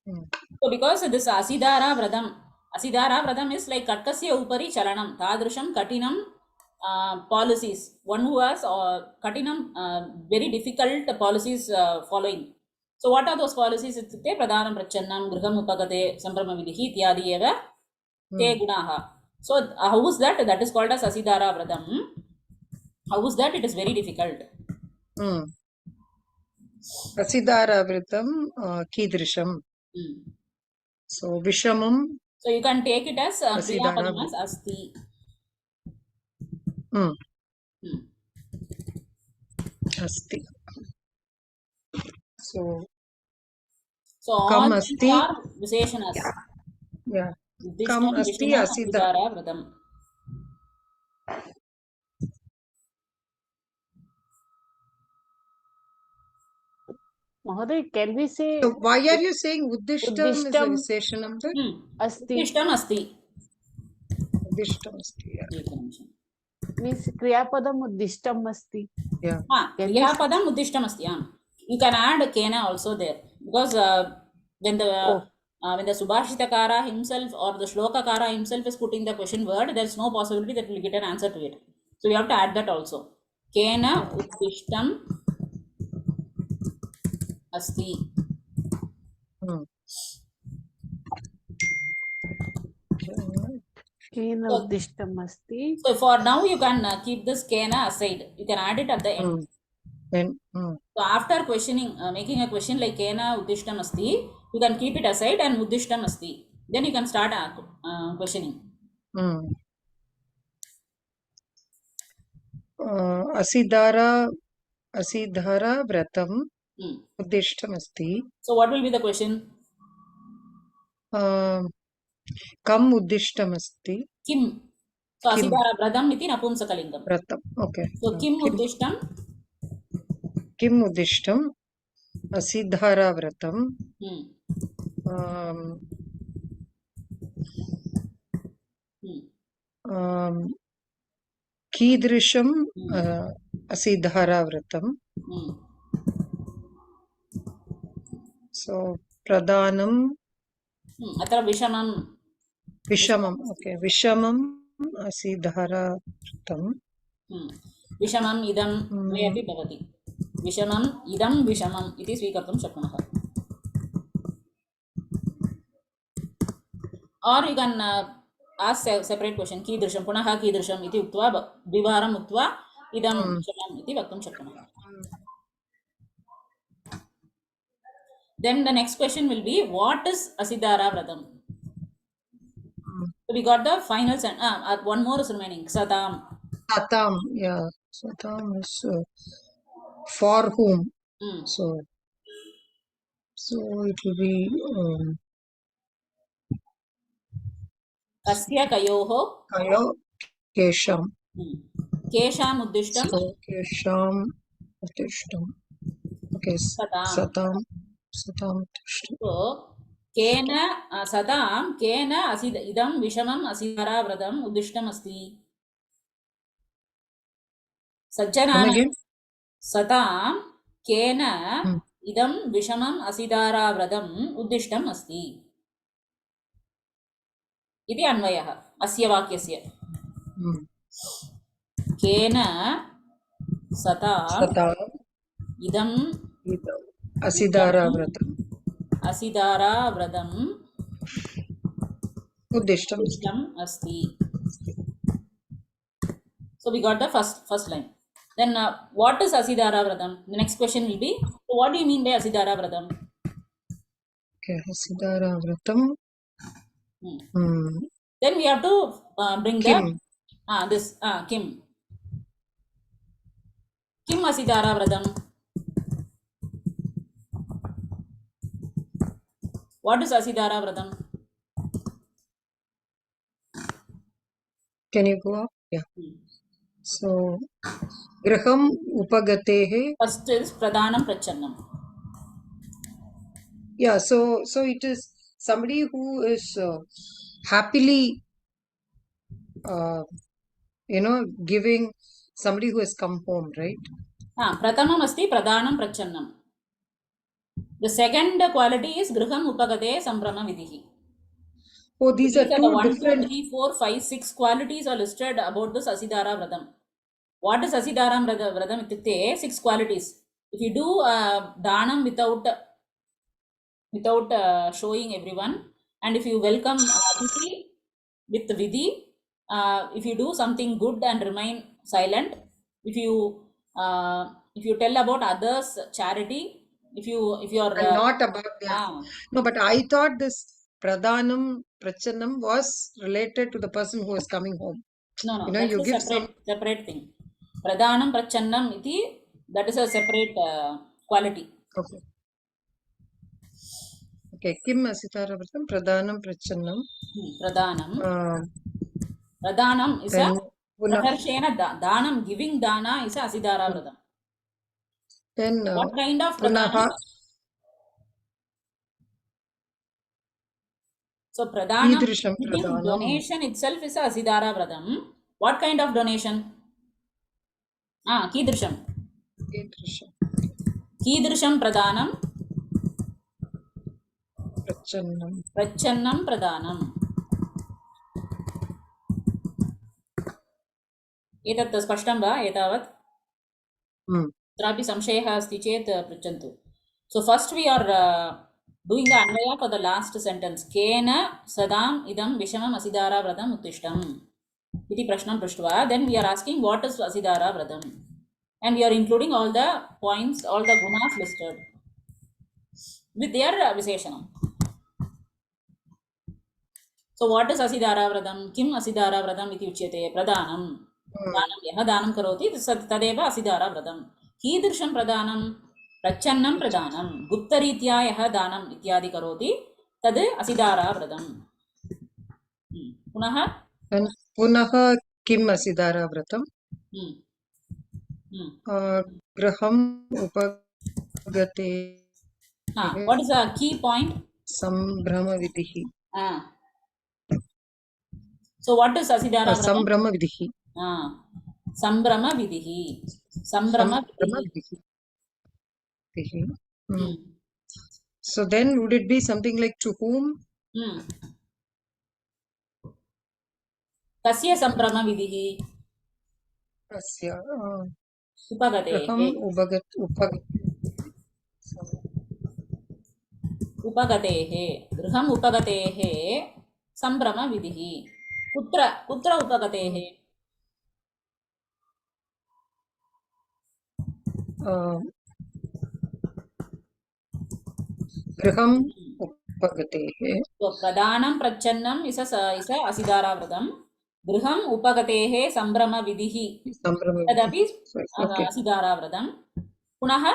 So because this Asidhara Vratam is like Katkasya Upari Chalanam, Tadrisham Katinam policies. One who has Katinam very difficult policies following. So what are those policies? Ityukte Pradhanam Prachannam, Griham Upagate, Sambrama Vidihi, Ityadi eva te gunaha. So how is that? That is called as Asidhara Vratam. How is that? It is very difficult. Asidhara Vratam Kidrisham. So Vishamam. So you can take it as Kriyapadam as Asti. Asti. So all Kam these Asti. are Visheshanas. Yeah. Kam Asti Asidhara Vratam. Mahoday, can we say? So why are you saying Uddishtam is a Visheshanam? Asti. Uddishtam Asti. Uddishtam Asti. Means Kriyapadam Uddishtam Asti. Yeah. Kriyapadam Uddishtam Asti. You can add Kena also there, because when the Subhashitakara himself or the Shlokakara himself is putting the question word, there is no possibility that we will get an answer to it. So we have to add that also. Kena Uddishtam Asti. Kena Uddishtam Asti. So for now you can keep this Kena aside. You can add it at the end. So after questioning, making a question like Kena Uddishtam Asti, you can keep it aside and Uddishtam Asti. Then you can start questioning. Asidhara Vratam Uddishtam Asti. So what will be the question? Kam Uddishtam Asti. Kim. So Asidhara Vratam iti Napumsakalingam. Vratam. Okay. So Kim Uddishtam. Kim Uddishtam Asidhara Vratam Kidrisham Asidhara Vratam. So Pradhanam Atra Vishamam. Okay. Vishamam Asidhara Vratam. Vishamam idam dveyapi bhavati. Vishamam idam vishamam iti swikartum shaknumah. Or you can ask a separate question. Kidrisham punaha kidrisham iti uktva vivaram uktva idam vishamam iti vaktum shaknumah. Then the next question will be, what is Asidara Vratam? So we got the final sentence. One more is remaining. Sadam. Satam, yeah. Satam is for whom. Hmm. So it will be Kasya kayoho. Kayo Kesham. Kesham uddishtam. So Kesham Uttishtam. Okay. Satam. Satam Uttishtam. So kena sadam kena idam vishamam asidara vratam uddishtam asti. Sajjanana. Again? Satam kena idam vishamam asidara vratam uddishtam asti. इति अन्वयः अस्य वाक्यस्य. केन सता इदं असिदाराव्रतम् उद्दिष्टम् अस्ति. So we got the first line. Then what is Asidara Vratam? The next question will be, so what do you mean by Asidara Vratam? Okay, Asidara Vratam. Then we have to bring Kim. Kim. Kim Asidara Vratam? What is Asidara Vratam? Can you go up? Yeah. So, Graham Upagatehe. First is Pradhanam Prachannam. Yeah, so it is somebody who is happily, giving somebody who has come home, right? Prathamam asti Pradhanam Prachannam. The second quality is Griham Upagate Sambrama Vidihi. Oh, these are two 1, different. 2, 3, 4, 5, 6 qualities are listed about this Asidara Vratam. What is Asidara Vratam? 6 qualities. If you do Dhanam without showing everyone, and if you welcome Aditi with Vidhi, if you do something good and remain silent, if you tell about others charity, if you are not about that. No, but I thought this Pradhanam Prachanam was related to the person who is coming home. No, that's you give separate thing. Pradhanam Prachannam iti, that is a separate quality. Okay. Kim Asidara Vratam? Pradhanam Prachannam. Pradhanam is a Praharshena Dhanam, giving Dana is a Asidara Vratam. Then what kind of Pradhanam? So Pradhanam, donation itself is a Asidara Vratam. What kind of donation? Kidrisham. Kidrisham Pradhanam. Prachannam Pradhanam. एतत् स्पष्टं वा एतावत्? तत्रापि संशयः अस्ति चेत् पृच्छन्तु. So first we are doing the Anvay for the last sentence. केन सदाम इदं विषमम् असिदारा व्रतम् उत्तिष्ठम् इति प्रश्नं पृष्ट्वा, then we are asking what is असिदारा व्रतम्, and we are including all the points, all the gunas listed with their विशेषणम्. So what is असिदारा व्रतम्? किम् असिदारा व्रतम् इति उच्यते? प्रदानम्. दानं यः दानं करोति तदेव असिदारा व्रतम्. कीदृशं प्रदानं? प्रच्छन्नं प्रदानं. गुप्तरीत्या यः दानम् इत्यादि करोति तद् असिदारा व्रतम्. पुनः किम् असिदारा व्रतम्? गृहम् उपगते. What is the key point? Sambrama Vidihi. So what is Asidara Vratam? Sambrama Vidihi. Sambrama Vidihi. Sambrama Vidihi. So then would it be something like to whom? Kasya Sambrama Vidihi. Kasya. Upagatehe. Upagatehe. Griham Upagatehe. Sambrama Vidihi. Kutra Upagatehe. Griham upagatehe. So Pradhanam Prachannam is a Asidara Vradam. Griham Upagatehe Sambrama Vidihi. Sambrama Tadapi Sorry, okay. Asidara Vradam. Punaha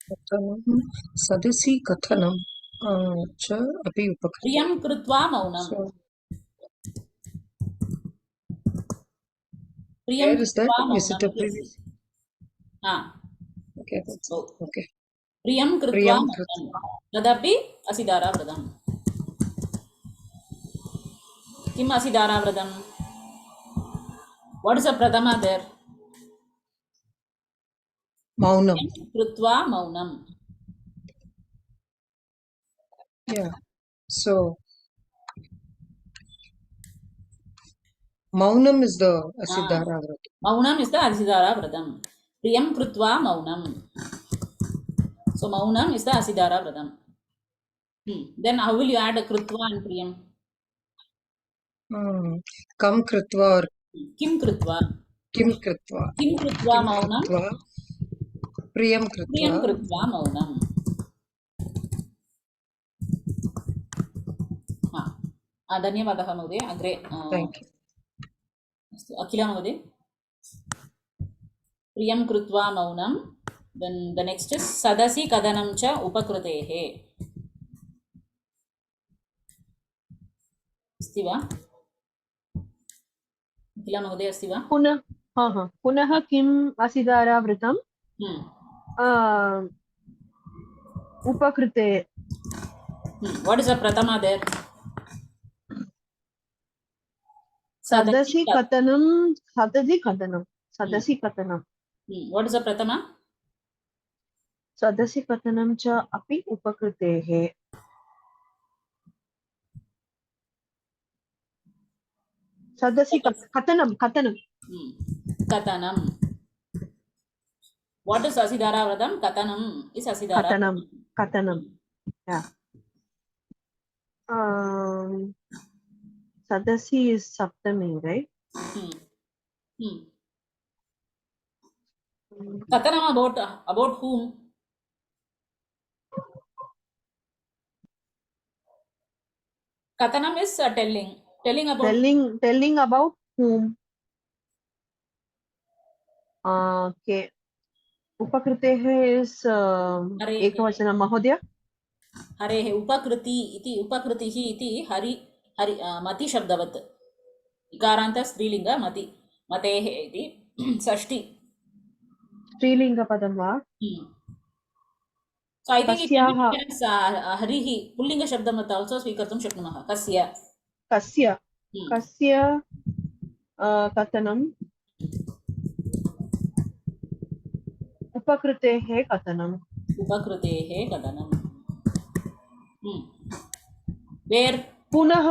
Kathanam, Sadasi Kathanam cha api upagatehe. Priyam Krutva Maunam. So, Priyam where is that? Krutva Is it a Maunam. previous? Okay, that's Oh. okay. Priyam Krutva Priyam Maunam. Tadapi Asidara Vradam. Kim Asidara Vradam? What is the Pradhama there? Maunam. Krutva Maunam. Yeah. So, Maunam is the Asidara Vradam. Maunam is the Asidara Vradam. Priyam Krutva Maunam. So Maunam is the Asidara Vradam. Then how will you add a Krutva and Priyam? Kam Kritva or Kim Krutva. Kim Kritva. Kim Krutva Maunam. Priyam Priyam Kritva. Krutva Maunam. धन्यवादः महोदय. अग्रे अस्तु अखिला महोदय. प्रियं कृत्वा मौनं. Then the next is सदसि कदनं च उपकृतेः. अस्ति वा? अखिला महोदय अस्ति वा? पुनः किम् असिदारावृतं उपकृते. What is the prathama there? सदसि कथनं. सदसि कथनं. What is the prathama? सदसि कथनं च अपि उपकृतेः. सदसि कथनं. Katanam. What is Asidara Vradam? Katanam is Asidara. Katanam. Yeah. Sadasi is Saptami, right? Katanam about whom? Katanam is telling about whom? Okay. Upakruteः is ekavachana Mahodaya. हरेः उपकृतिः इति हरि मति शब्दवत्. इकारान्त स्त्रीलिंग मति मतेः इति षष्ठी स्त्रीलिंगपदं वा? So I think it means हरिः पुल्लिंग शब्दं also स्वीकर्तुं शक्नुमः. कस्य कथनं. उपकृतेः कथनं. Where पुनः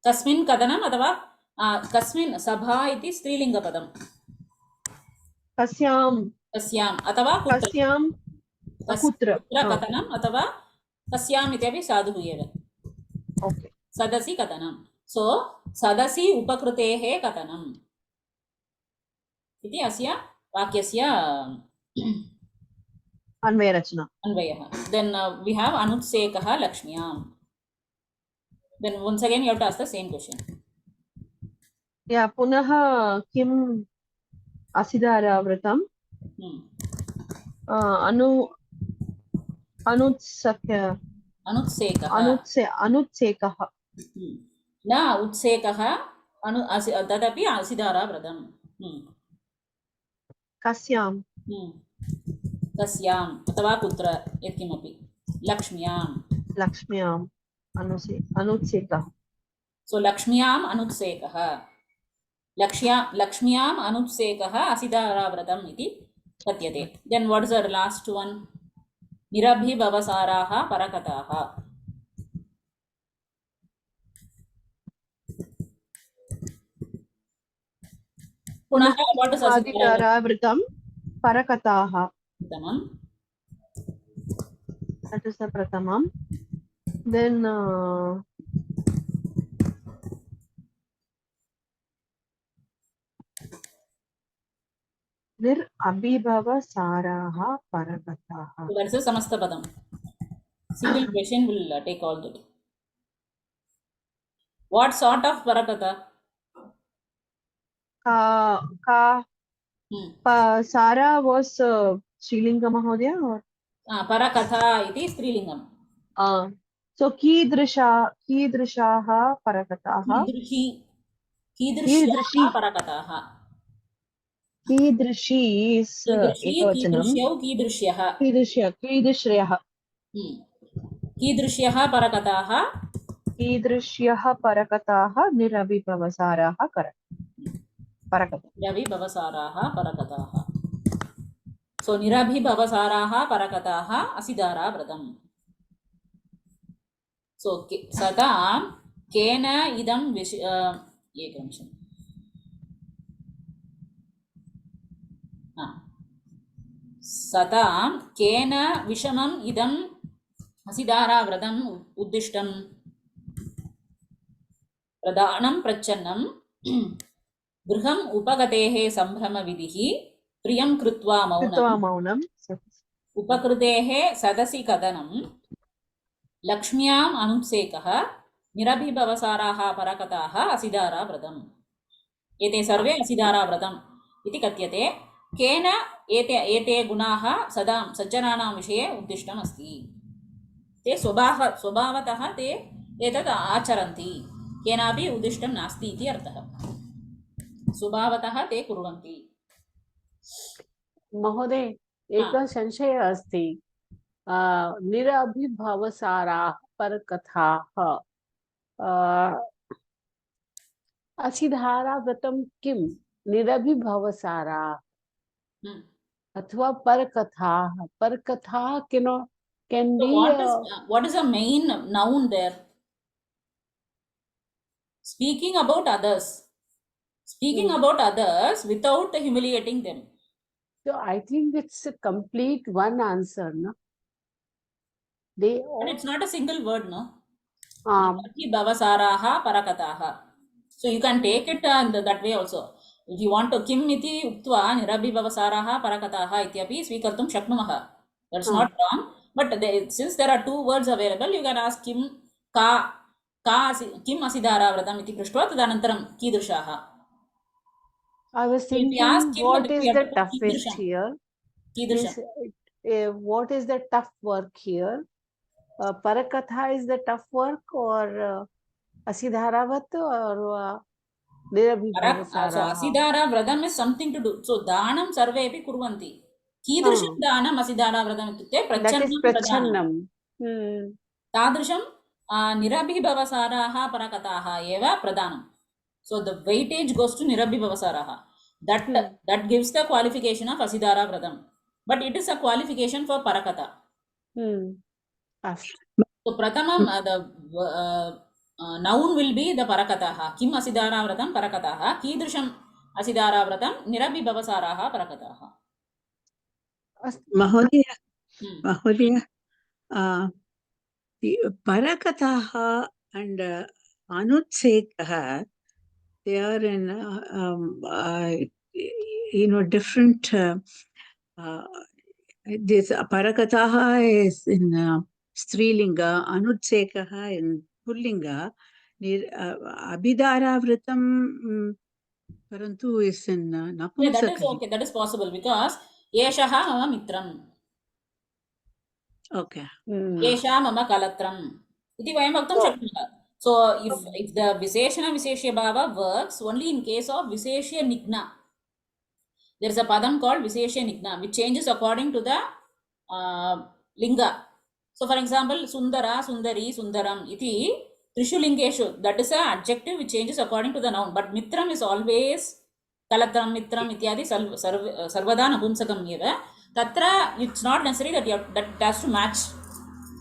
कस्मिन् कथनम् अथवा कस्मिन् सभा इति स्त्रीलिङ्गपदं. कस्याम् अथवा कुत्र कथनम् अथवा कस्याम् इत्यपि साधुः एव. सदसि कथनं. सो सदसि उपकृतेः कथनम् इति अस्य वाक्यस्य अन्वयः. Then we have anutsekah lakshmyam. Then once again you have to ask the same question. Yeah, पुनः किम् असिदारावृतं अनुत्सेकः न उत्सेकः तदपि असिदारावृतं. कस्याम् अथवा कुत्र यत्किमपि. लक्ष्म्याम् अनुत्सेकः. सो लक्ष्म्याम् अनुत्सेकः. लक्ष्म्याम् अनुत्सेकः असिदारावृतम् इति कथ्यते. Then what is the last one? निरभिभवसाराः परकथाः. पुनः वाट् इस् असिदारावृतं परकथाः. उत्तमम्. That is the pratamam. Then Nir abhibhava saraha paragataha. So that's a samasta padam. Single question will take all that. What sort of parakata? Sara was Srilinga Mahodaya or? Parakatha iti strilingam. So kidrishaha parakataha. Kidrishyah parakataha. Kidrishi is ekavachanam. Kidrishyah. Kidrishyah parakataha. Kidrishyah parakataha nirabhibhavasaraha parakata. Nirabhibhavasaraha parakataha. So nirabhibhavasaraha parakataha asidara vratam. So satam kena idam ekramsham. Satam kena vishamam idam asidara vratam uddishtam pradanam prachannam griham upagatehe sambhrama vidihi priyam krutva maunam upakrutehe sadasi kadanam lakshmyam anupsekah nirabhibhavasaraha parakataha asidara vratam. Ete sarve asidara vratam iti katyate. Kena ete gunaha sadam sajjananam vishaye uddishtam asti. Te स्वभावतः ते एतत् आचरन्ति. केनापि उद्दिष्टं नास्ति इति अर्थः. स्वभावतः ते कुर्वन्ति. महोदय एकः संशयः अस्ति निरभिभवसाराः परकथाः असिधारा व्रतं किं निरभिभवसाराः अथवा परकथाः परकथाः can So be what is the main noun there? Speaking about others without humiliating them. So I think it's a complete one answer, no? But it's not a single word, no? Bhavasaraha parakataha. So you can take it that way also. If you want to kim iti uktva nirabhi bhavasaraha parakataha ityapi svikartum shaknumaha. That's not wrong. But since there are two words available, you can ask kim kim asidara vratam iti prishtva tadanantaram kidrishaha. I was thinking, what is the toughest here? What is the tough work here? Parakatha is the tough work, or Asidharavat, or Nirabhibhavasaraha? So Asidara Vratam is something to do. So Danam Sarvepi Kurvanti. Kidrisham Danam Asidara Vratam itukte Prachannam. Tadrisham Nirabhibhavasaraha Parakataha eva Pradhanam. So the weightage goes to Nirabhibhavasaraha. That gives the qualification of Asidara Vratam. But it is a qualification for Parakata. So Pratamam, the noun will be the Parakataha. Kim Asidara Vratam Parakataha. Kidrisham Asidara Vratam Nirabhibhavasaraha Parakataha. Mahodaya, the Parakataha and Anutsekaha, they are in different. This Parakataha is in Strilinga, Anutsekaha in Pullinga, Abhidara Vratam Parantu is in Napumsaka. Yeah, that is okay. That is possible because Yeshaha Mama Mitram. Okay. Yesha Mama Kalatram. Iti vayam vaktum shaknumah. So if the Visheshana Visheshya Bhava works only in case of Visheshya Nigna. There is a padam called Visheshya Nigna which changes according to the linga. So for example, Sundara, Sundari, Sundaram iti Trishu Lingeshu. That is an adjective which changes according to the noun. But Mitram is always Kalatram, Mitram ityadi sarvada napumsakam eva. Tatra it's not necessary that that has to match.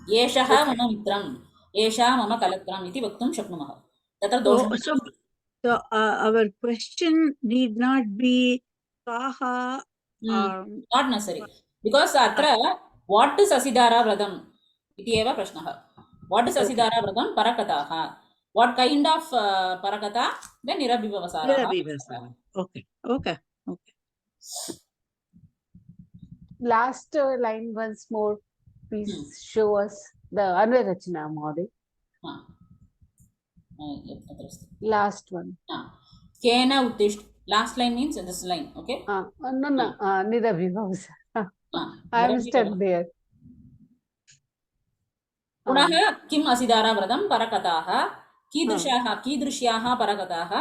Yeshaha mama mitram. Yesha mama kalatram iti vaktum shaknumaha. Tatra dosham. So our question need not be kaha. Not necessary. Because atra what is Asidara Vratam? Iti eva prashnaha. What is Asidara Vratam? Parakataha. What kind of parakata? Then Nirabhibhavasaraha. Okay. last line once more, please show us the Anurachana Mahoday. हा अत्र अस्ति Last one. केन उत्तिष्ठ last line means this line, okay? No, Nirabhivamsa. I am stuck there. पुनः किम् असिदाराव्रतं परकथाः कीदृश्याः परकथाः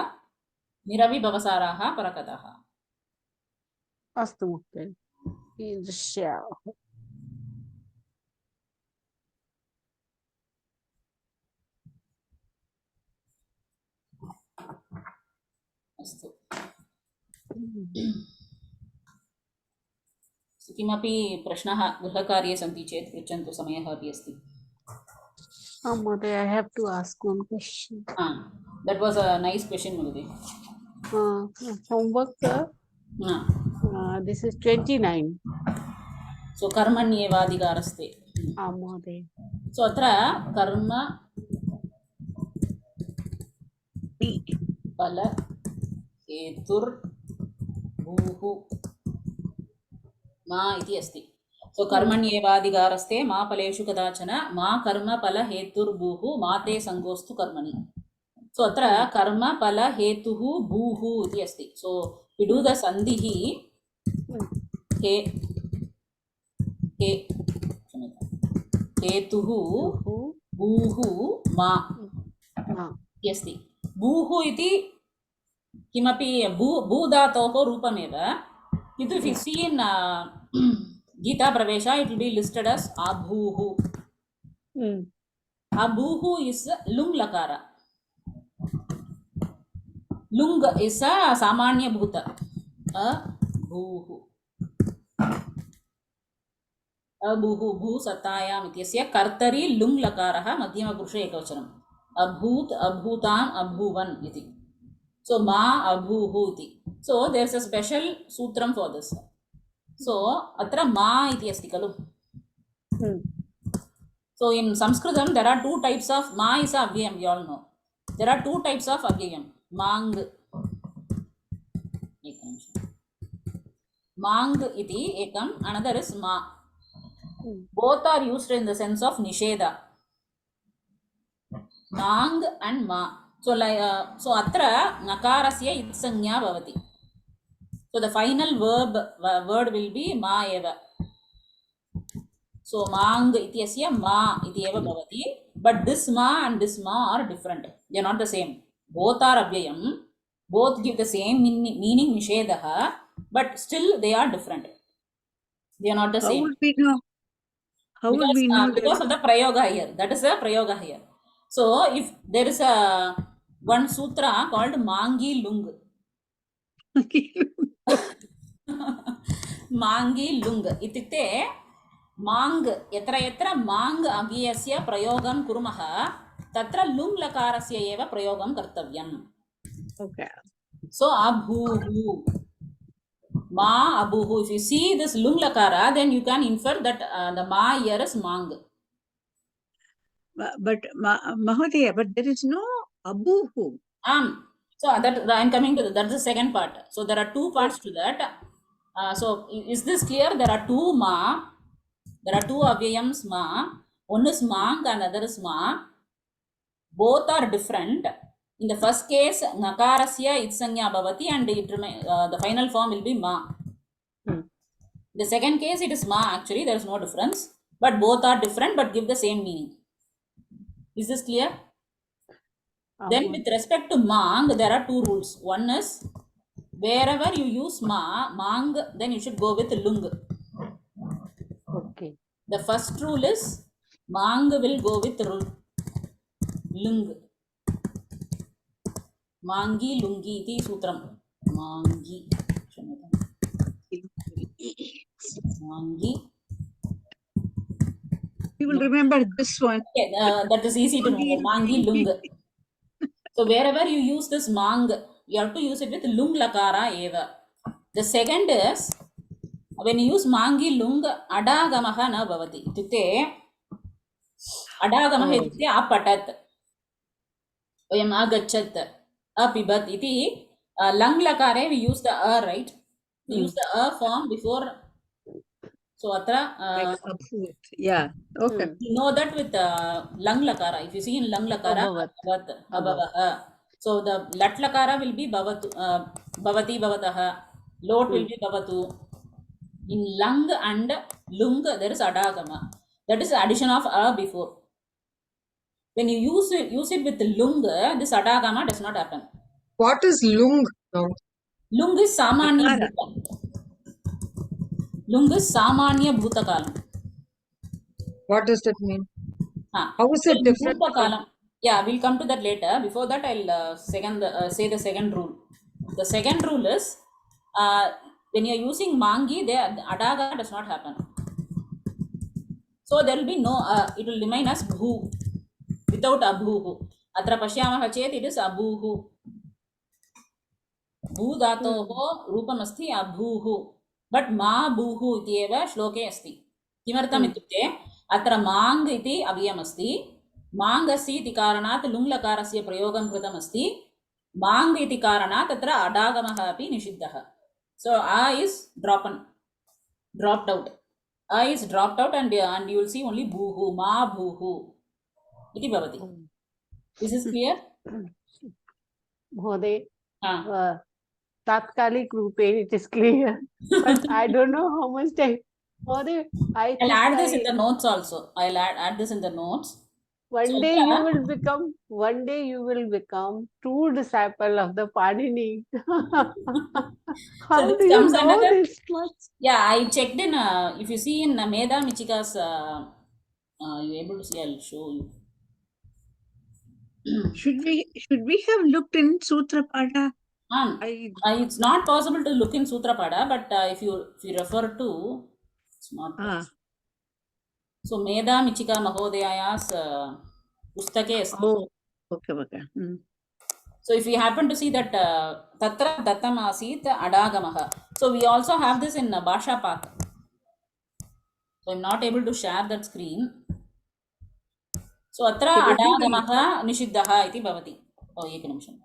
निरविभवसाराः परकथाः अस्तु मुक्ते कीदृश्याः अस्तु किमपि प्रश्नः गृहकार्ये सन्ति चेत् पृच्छन्तु समयः अपि अस्ति Mother, I have to ask one question. That was a nice question, Mudhi. Homework, this is 29. So, कर्मण्येवाधिकारस्ते. Mother. So, अत्र कर्म फल हेतुर् भूः मा इति अस्ति. So, कर्मण्येवाधिकारस्ते मा फलेषु कदाचन मा कर्म फल हेतुर्भूः मा ते संगोस्तु कर्मणि. So, अत्र कर्म फल हेतुः भूः इति अस्ति. So, we do the sandhiः हेतुः भूः मा इति अस्ति. भूः इति किमपि भूधातोः रूपमेव. किन्तु if you see in Gita Pravesha, it will be listed as Abhuhu. Abhuhu is lung lakara. Lung is a samanya bhuta. Abhuhu. Abhuhu bhu satayam ityasya kartari lung lakaraha madhyama purusha ekavachanam. Abhut abhutam abhuvan iti. So ma abhuhu iti. So there is a special sutram for this. So atra ma iti asti kalu. So in Sanskritam there are two types of ma is a avyayam, you all know. There are two types of avyayam. Mang. Mang iti ekam, another is ma. Both are used in the sense of nisheda. Mang and ma. So like so atra nakarasya itsanya bhavati. So the final word will be ma eva. So mang ityasya ma iti eva bhavati. But this ma and this ma are different. They are not the same. Both are avyayam. Both give the same meaning nishedaha. But still they are different. They are not the same. How would we know? How would we know? Because of the prayoga here. That is a prayoga here. So if there is a one sutra called Mangi Lung. Mangi Lung. Itikte Mang yatra yatra Mang agyasya prayogam kurumaha tatra lung lakarasya eva prayogam kartavyam. Okay. So abhuhu. Ma abhuhu. If you see this lung lakara, then you can infer that the ma here is Mang. But Mahodaya, but there is no abhuhu. So that I am coming to that's the second part. So there are two parts to that. So is this clear? There are two ma. There are two avyayams ma. One is mang and other is ma. Both are different. In the first case, nakarasya itsanya bhavati and the final form will be ma. The second case, it is ma actually. There is no difference. But both are different but give the same meaning. Is this clear? Then with respect to mang, there are two rules. One is, wherever you use mang, then you should go with lung. Okay. The first rule is, mang will go with lung. Mangi lungi iti sutram. Mangi. Mangi. You will remember this one. Okay, that is easy to know. Mangi lung. So wherever you use this mang, you have to use it with lung lakara eva. The second is, when you use mangi lung, adagamaha na bhavati. Itukte, adagamaha itukte apatat, oyam agachat, apibat iti. Lung lakare we use the right? We use the form before So atra Like abhut. Yeah. Okay. you know that with lung lakara. If you see in lung lakara, Abhavat. abhavat, abhavaha. So the lat lakara will be bhavatu, bhavati, bhavataha. Lot will be bhavatu. In lung and lung, there is adagama. That is the addition of a before. When you use it with lung, this adagama does not happen. What is lung now? Lung is samanya Akara. bhuta. Lung is samanya bhuta kalam. What does that mean? Huh. How is it different Bhuta from kalam. Yeah, we'll come to that later. Before that, I'll say the second rule. The second rule is when you're using mangi, the adaga does not happen. So there will be no, it will remain as bhu without abhuhu. Atra pashyamaha chet, it is abhuhu. Bhu dhatoho rupamasti abhuhu. But ma bhuhu ityeva shloke asti. Kimartam ityukte अत्र मांग इति अव्ययमस्ति मांगस्य इति कारणात् लुङ्लकारस्य प्रयोगं कृतमस्ति मांग इति कारणात् अत्र अडागमः अपि निषिद्धः so a is dropped out and you will see only bhuhu ma bhuhu iti bhavati. This is clear? Mhoday, tatkalik rupen it is clear, but I don't know how much time. Mhoday, I'll add this in the notes also. I'll add this in the notes. One day you will become true disciple of the Panini. How So do you comes know another, this much? Yeah, I checked in, if you see in Medha Michika's, you're able to see, I'll show you. Should we have looked in Sutrapada? It's not possible to look in Sutrapada, but if you refer to, it's not possible. So Medha Michika Mahodaya's pustake asti. Oh, okay. So if we happen to see that Tatra Dattam Asit Adagamaha. So we also have this in Bhasha Path. So I'm not able to share that screen. So Atra Adagamaha Nishiddhaha iti bhavati. Oh, ekanimisham.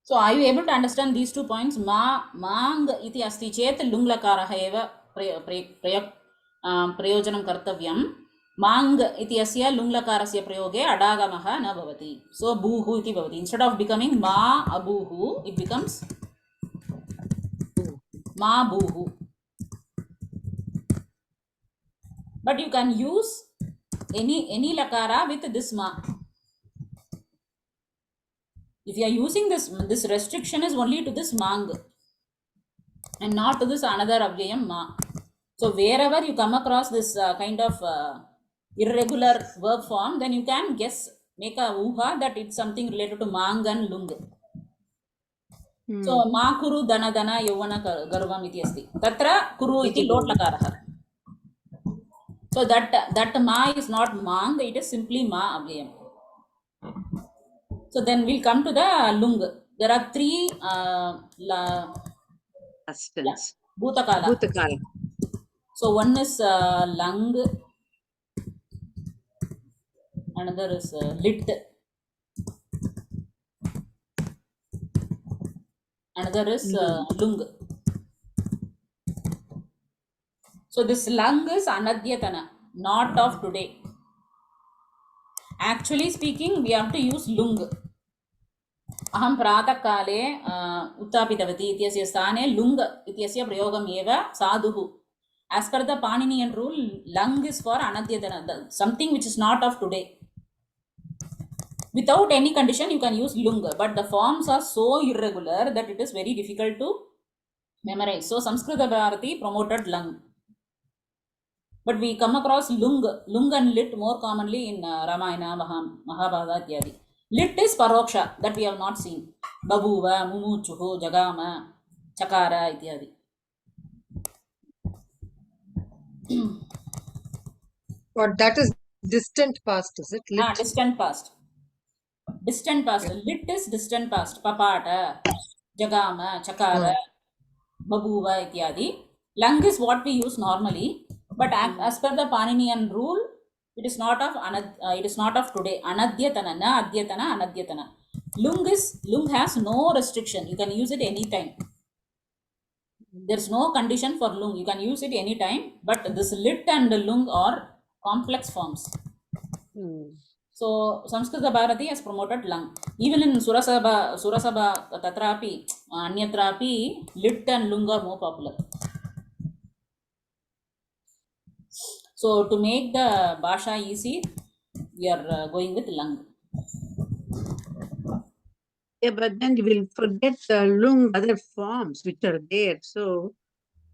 So are you able to understand these 2 points? Mang iti asti chet lunglakaraha eva prayojanam kartavyam. Mang iti asya lunglakarasya prayoge adagamaha na bhavati. So bhuhu iti bhavati. Instead of becoming ma abhuhu, it becomes ma bhuhu. But you can use any lakara with this ma. If you are using this restriction is only to this mang and not to this another avyayam ma. So wherever you come across this kind of irregular verb form, then you can make a uha that it's something related to mang and lung. So ma kuru dana dana yavana garvam iti asti. Tatra kuru iti lot lakaraha. So that ma is not mang, it is simply ma avyayam. So then we'll come to the lung. There are 3 Bhutakala. So one is lung, another is lit, another is lung. So this lung is anadyatana, not of today. Actually speaking, we have to use lung. Aham pratakale uttapitavati ityasya sthane lung ityasya prayogam eva sadhuhu. As per the Paninian rule, lung is for anadyatana, something which is not of today. Without any condition, you can use lung, but the forms are so irregular that it is very difficult to memorize. So Samskrita Bharati promoted lung. But we come across lung and lit more commonly in Ramayana, Mahabharata, ityadi. Lit is paroksha, that we have not seen. Babuva, mumuchuhu, jagama, chakara, ityadi. What that is distant past, is it? Lit? Distant past. Distant past. Okay. Lit is distant past. Papata, jagama, chakara, babuva, ityadi. Lung is what we use normally. But as per the Paninian rule, it is not of today. Anadyatana, na adyatana, anadyatana. Lung has no restriction. You can use it anytime. There's no condition for lung. You can use it anytime. But this lit and lung are complex forms. So Samskrita Bharati has promoted lung. Even in Surasabha tatrapi, anyatrapi, lit and lung are more popular. So to make the bhasha easy, we are going with lung. Yeah, but then we will forget the lung other forms which are there. So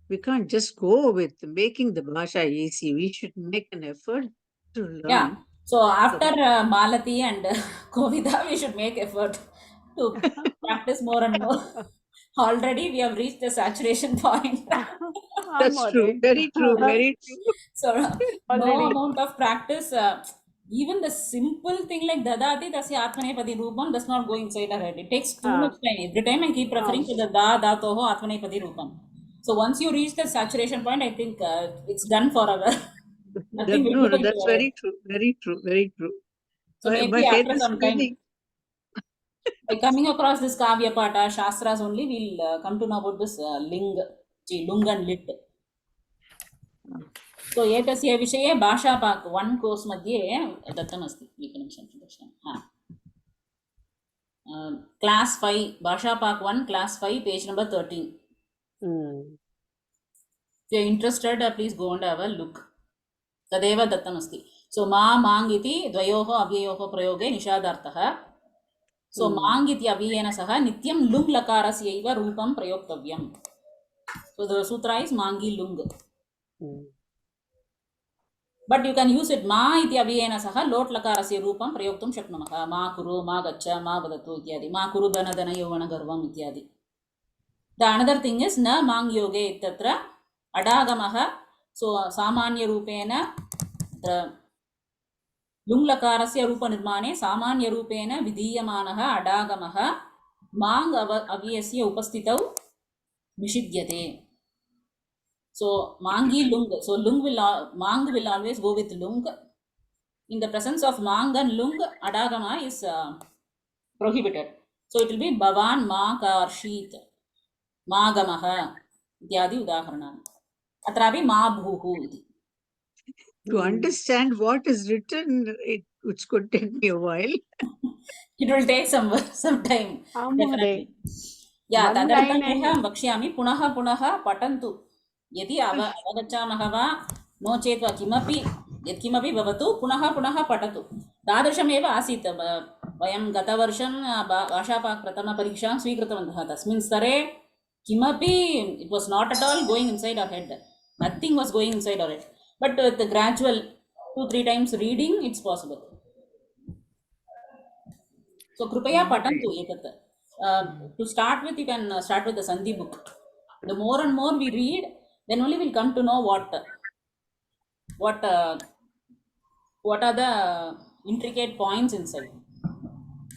we can't just go with making the bhasha easy. We should make an effort to learn. Yeah. So after Malati and Kovida, we should make effort to practice more and more. Already we have reached the saturation point. That's true. Very true. Very true. So no amount of practice, even the simple thing like Dadati Tasya Atmanepadi Rupam does not go inside our head. It takes too much time. Every time I keep referring to the Datoho Atmanepadi Rupam. So once you reach the saturation point, I think it's done forever. Nothing will go into That's your head. very true. Very true. Very true. So My maybe head after is some time, spinning. by coming across this Kavya Pata, Shastras only, we'll come to know about this Lung and Lit. So एतस्य विषये भाषापाक 1 कोर्स् मध्ये दत्तमस्ति एकनिमिषं पश्यामः class 5 भाषापाक 1 class 5 page number 13 if you are interested please go and have a look तदेव दत्तमस्ति so मांग इति द्वयोः अव्ययोः प्रयोगे निषादार्थः so मांग इति अव्ययेन सह नित्यं लुङ् लकारस्यैव रूपं प्रयोक्तव्यं so the sutra is मांगी लुङ् But you can use it ma iti avyena saha lot lakarasya rupam prayoktum shaknumah. Ma kuru, ma gaccha, ma vadatu ityadi. Ma kuru dana dana yovana garvam ityadi. The another thing is na mang yoge ittatra adagamaha. So samanya rupena the lung lakarasya rupa nirmane samanya rupena vidiyamanaha adagamaha mang avyasya upastitau nishidyate. So mangi lung. So mang will always go with lung. In the presence of mang and lung, adagama is prohibited. So it will be bhavan ma karshit magamaha ityadi udaharanam. Atrapi ma bhuhu iti. To understand what is written, it's could take me a while. It will take some time. Definitely. Yeah, tadantam vakshyami punaha punaha patantu. यदि अवगच्छामः वा नो चेत् वा किमपि यत्किमपि भवतु पुनः पुनः पठतु तादृशमेव आसीत् वयं गतवर्षं भाषापाक प्रथमपरीक्षां स्वीकृतवन्तः तस्मिन् स्तरे किमपि it was not at all going inside our head nothing was going inside our head but with the gradual 2-3 times reading it's possible so krupaya patantu etat to start with you can start with the sandhi book the more and more we read then only we'll come to know what are the intricate points inside.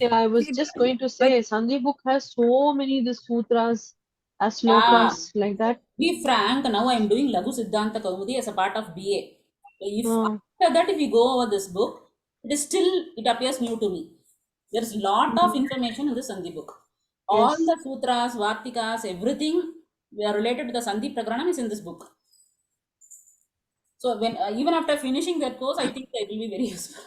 Yeah, I was just going to say, Sandhi book has so many the sutras, as slokas like that. Be frank, now I am doing Laghu Siddhanta Kaumudi as a part of BA. If after that, if we go over this book, it appears new to me. There is a lot of information in the Sandhi book. All the sutras, vartikas, everything we are related to the Sandhi Prakaranam is in this book. So when even after finishing that course, I think it will be very useful.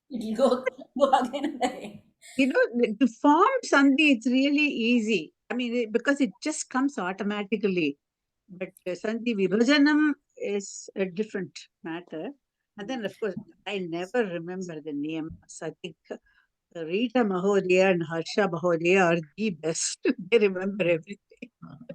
It will go again and again. You know, to form Sandhi, it's really easy. I mean, because it just comes automatically. But Sandhi Vibhajanam is a different matter. And then, of course, I never remember the name. So I think Rita Mahodaya and Harsha Mahodaya are the best. They remember everything.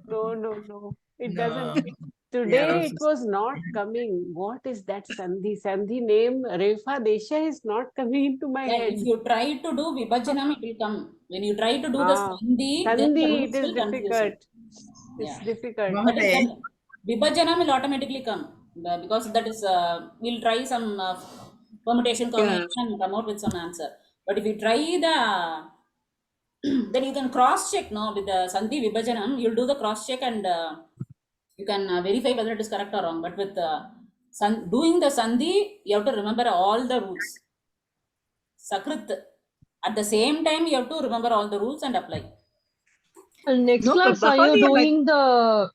No. It doesn't. Today it was not coming. What is that Sandhi? Sandhi name, Refa Desha is not coming into my head. If you try to do Vibhajanam, it will come. When you try to do the Sandhi, it is difficult. It's difficult. Vibhajanam will automatically come because that is, we'll try some permutation combination and come out with some answer. But if you try then you can cross check with the Sandhi Vibhajanam, you'll do the cross check and you can verify whether it is correct or wrong. But with doing the Sandhi, you have to remember all the rules. Sakrit, At the same time, you have to remember all the rules and apply. And next No, class, are you Mahodaya, but doing the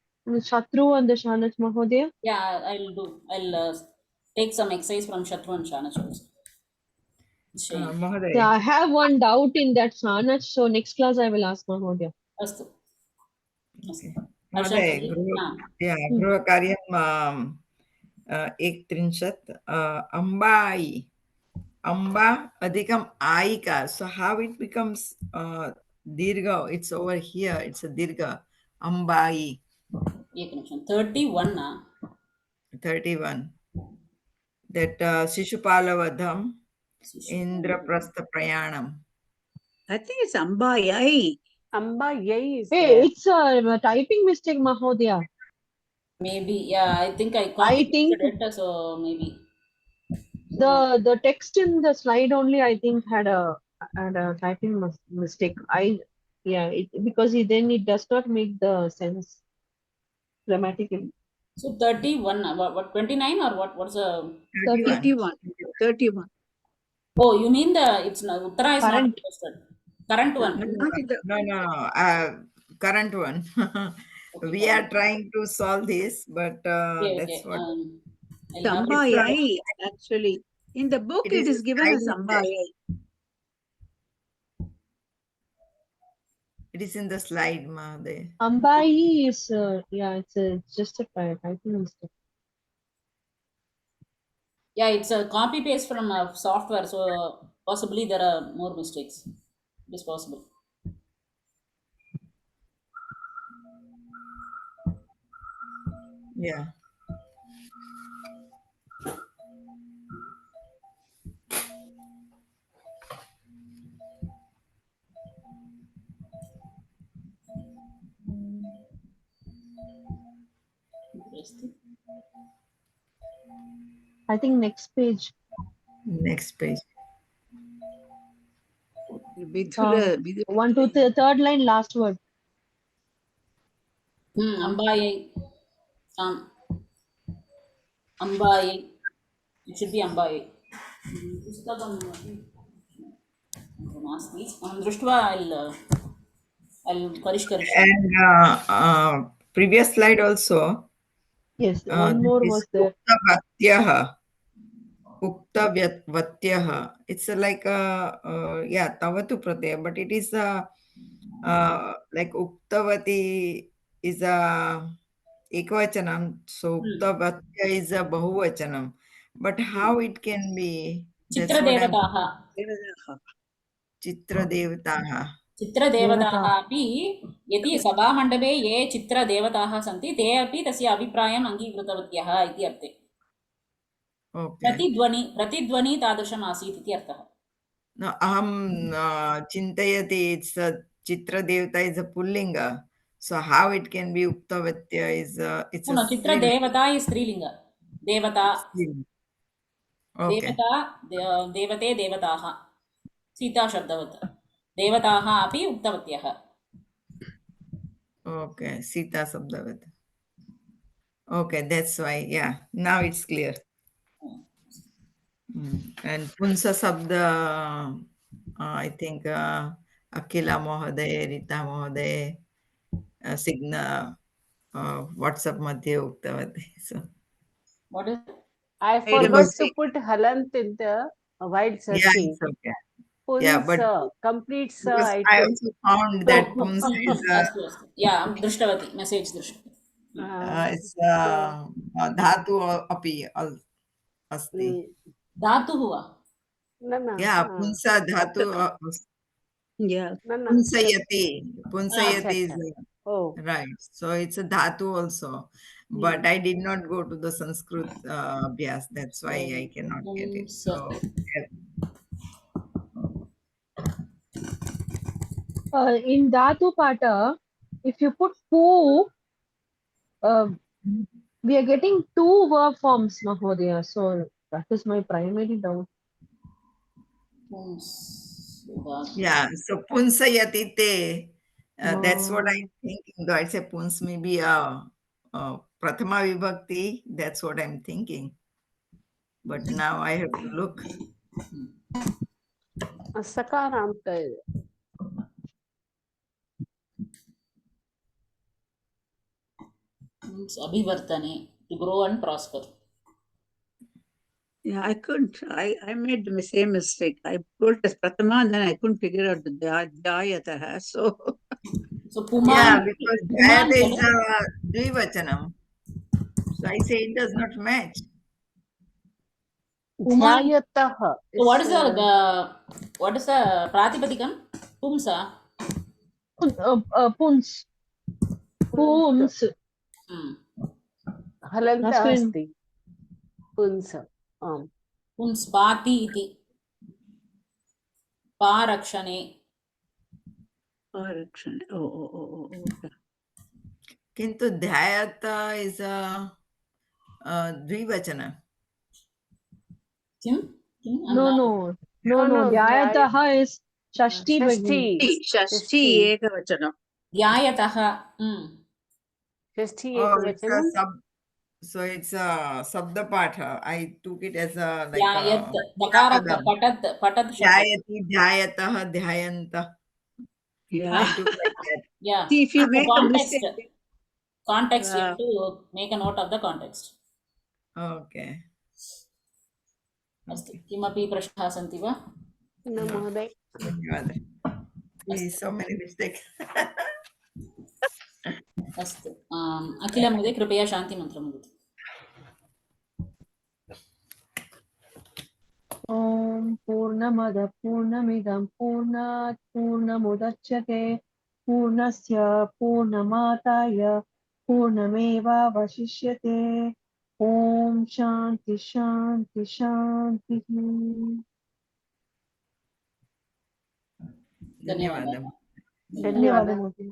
Shatru and the Shanach Mahodaya? Yeah, I'll take some exercise from Shatru and Shanach also. Shame. Mahoday. Yeah, I have one doubt in that Shanach, so next class I will ask Mahodaya. Astu. Okay. Harshad, Mahoday, गृहकार्यं 31 Ambai. Amba adhikam aika. So how it becomes dirgha? It's over here. It's a dirgha. Ambai. 31. 31. That Shishupala Vadham, Indraprastha Prayanam. I think it's Ambayai. Amba Yai is Hey, there. it's a typing mistake, Mahodaya. Maybe, yeah, I think I I copied think it, so maybe. the text in the slide only I think had a typing mistake. Because then it does not make the sense grammatically. So 31, what 29 or what? What's the 31. 31. Oh, you mean it's not Uttara is not Current. posted. Current one. Not in the, No. Current one. Okay, We are trying to solve this, but okay. that's what. it's I'll have to- Ambayai, actually. In the book, it is given as Ambayai. It is in the slide, Mahoday. Ambai is it's just a typing mistake. Yeah, it's a copy paste from a software, so possibly there are more mistakes. It is possible. Yeah. Interesting. I think next page. Next page. Vidura, One, two, third line, last word. Ambai. Ambai. It should be Ambai. पुस्तकं नास्ति अहं दृष्ट्वा I'll परिष्करिष्यामि. And previous slide also. Yes, one more was there. Uktavatyaha. It's like Tavatu Pratyaya, but it is like Uktavati is a Ekvachanam, so Uktavatya is a Bahuvachanam. But how it can be? चित्रदेवताः. Chitradevataha. चित्रदेवताः अपि यदि सभामण्डपे ये चित्रदेवताः सन्ति ते अपि तस्य अभिप्रायम् अङ्गीकृतवत्यः इति अर्थे. प्रतिध्वनि तादृशम् आसीत् इति अर्थः. No, aham chintayati, it's Chitradevata is a pullinga. So how it can be Uktavatya is it's No, Chitradevata is Strilinga. Devata. Okay. Devata, devate, devataha. Sita shabdavat. Devataha api uktavatyah. Okay, Sita Sabdavat. Okay, that's why. Yeah, now it's clear. And Punsa Sabda, I think Akila Mohaday, Rita Mohaday, Signa, WhatsApp Madhya Uktavati. So, What is? I Made a forgot to mistake. put halant in the while yeah, searching. it's okay. Punsa, Yeah, but complete sa because I I took. also found that Punsa is Astu. Yeah, drishtavati. Message drishtavati. it's dhatu api asti. Dhatu huwa. No. Yeah, punsa dhatu Yeah. No. punsayati. Punsayati is Oh. right. So it's a dhatu also. But I did not go to the Sanskrit abhyas. That's why I cannot get it. So In Dhatu Pata, if you put pu, we are getting two verb forms, Mahodaya. So that is my primary doubt. yeah, so punsayati te. That's what I'm thinking. Though I say puns maybe prathama vibhakti. That's what I'm thinking. But now I have to look. सकारान्त means abhivartane, to grow and prosper. Yeah, I couldn't. I made the same mistake. I put as Pratama, and then I couldn't figure out the Jayataha. So So Yeah, Puman, because Puman Jayata is kada? Dvivachanam. So I say it does not match. Puman. ध्यायतः So what is is the Pratipadikam? Pumsa. Puns. Pums. Hmm. हलन्तः Masculine. अस्ति पुंस आम् Puns Pati iti. Parakshane. correction. Oh. Okay. Kintu Dhyayata is a Dvivachana. Kim? Kim? I'm No, not. no. no, Dhyayataha is Shashti Bhagini. Shashti Ekavachanam. Dhyayataha. Hmm. षष्ठी Oh, एकवचनं so it's a Sabda Patha. I took it as a like Dhyayat. a Dakarat. Padam. Patat Shabda. Dhyayati, Dhyayatah, Dhyayanta. Yeah. I took like that. Yeah. See, if you So make a mistake, context, you have to make a note of the context. Okay. अस्तु किमपि प्रश्नाः सन्ति वा? न महोदय धन्यवादः. So many mistakes. अस्तु अखिल महोदय कृपया शान्तिमन्त्रं वदतु. ॐ पूर्णमद पूर्णमिदं पूर्णात् पूर्णमुदच्यते पूर्णस्य पूर्णमादाय पूर्णमेवावशिष्यते ॐ शान्ति शान्ति शान्तिः. धन्यवादः. धन्यवादः. धन्यवादः धन्यवादः.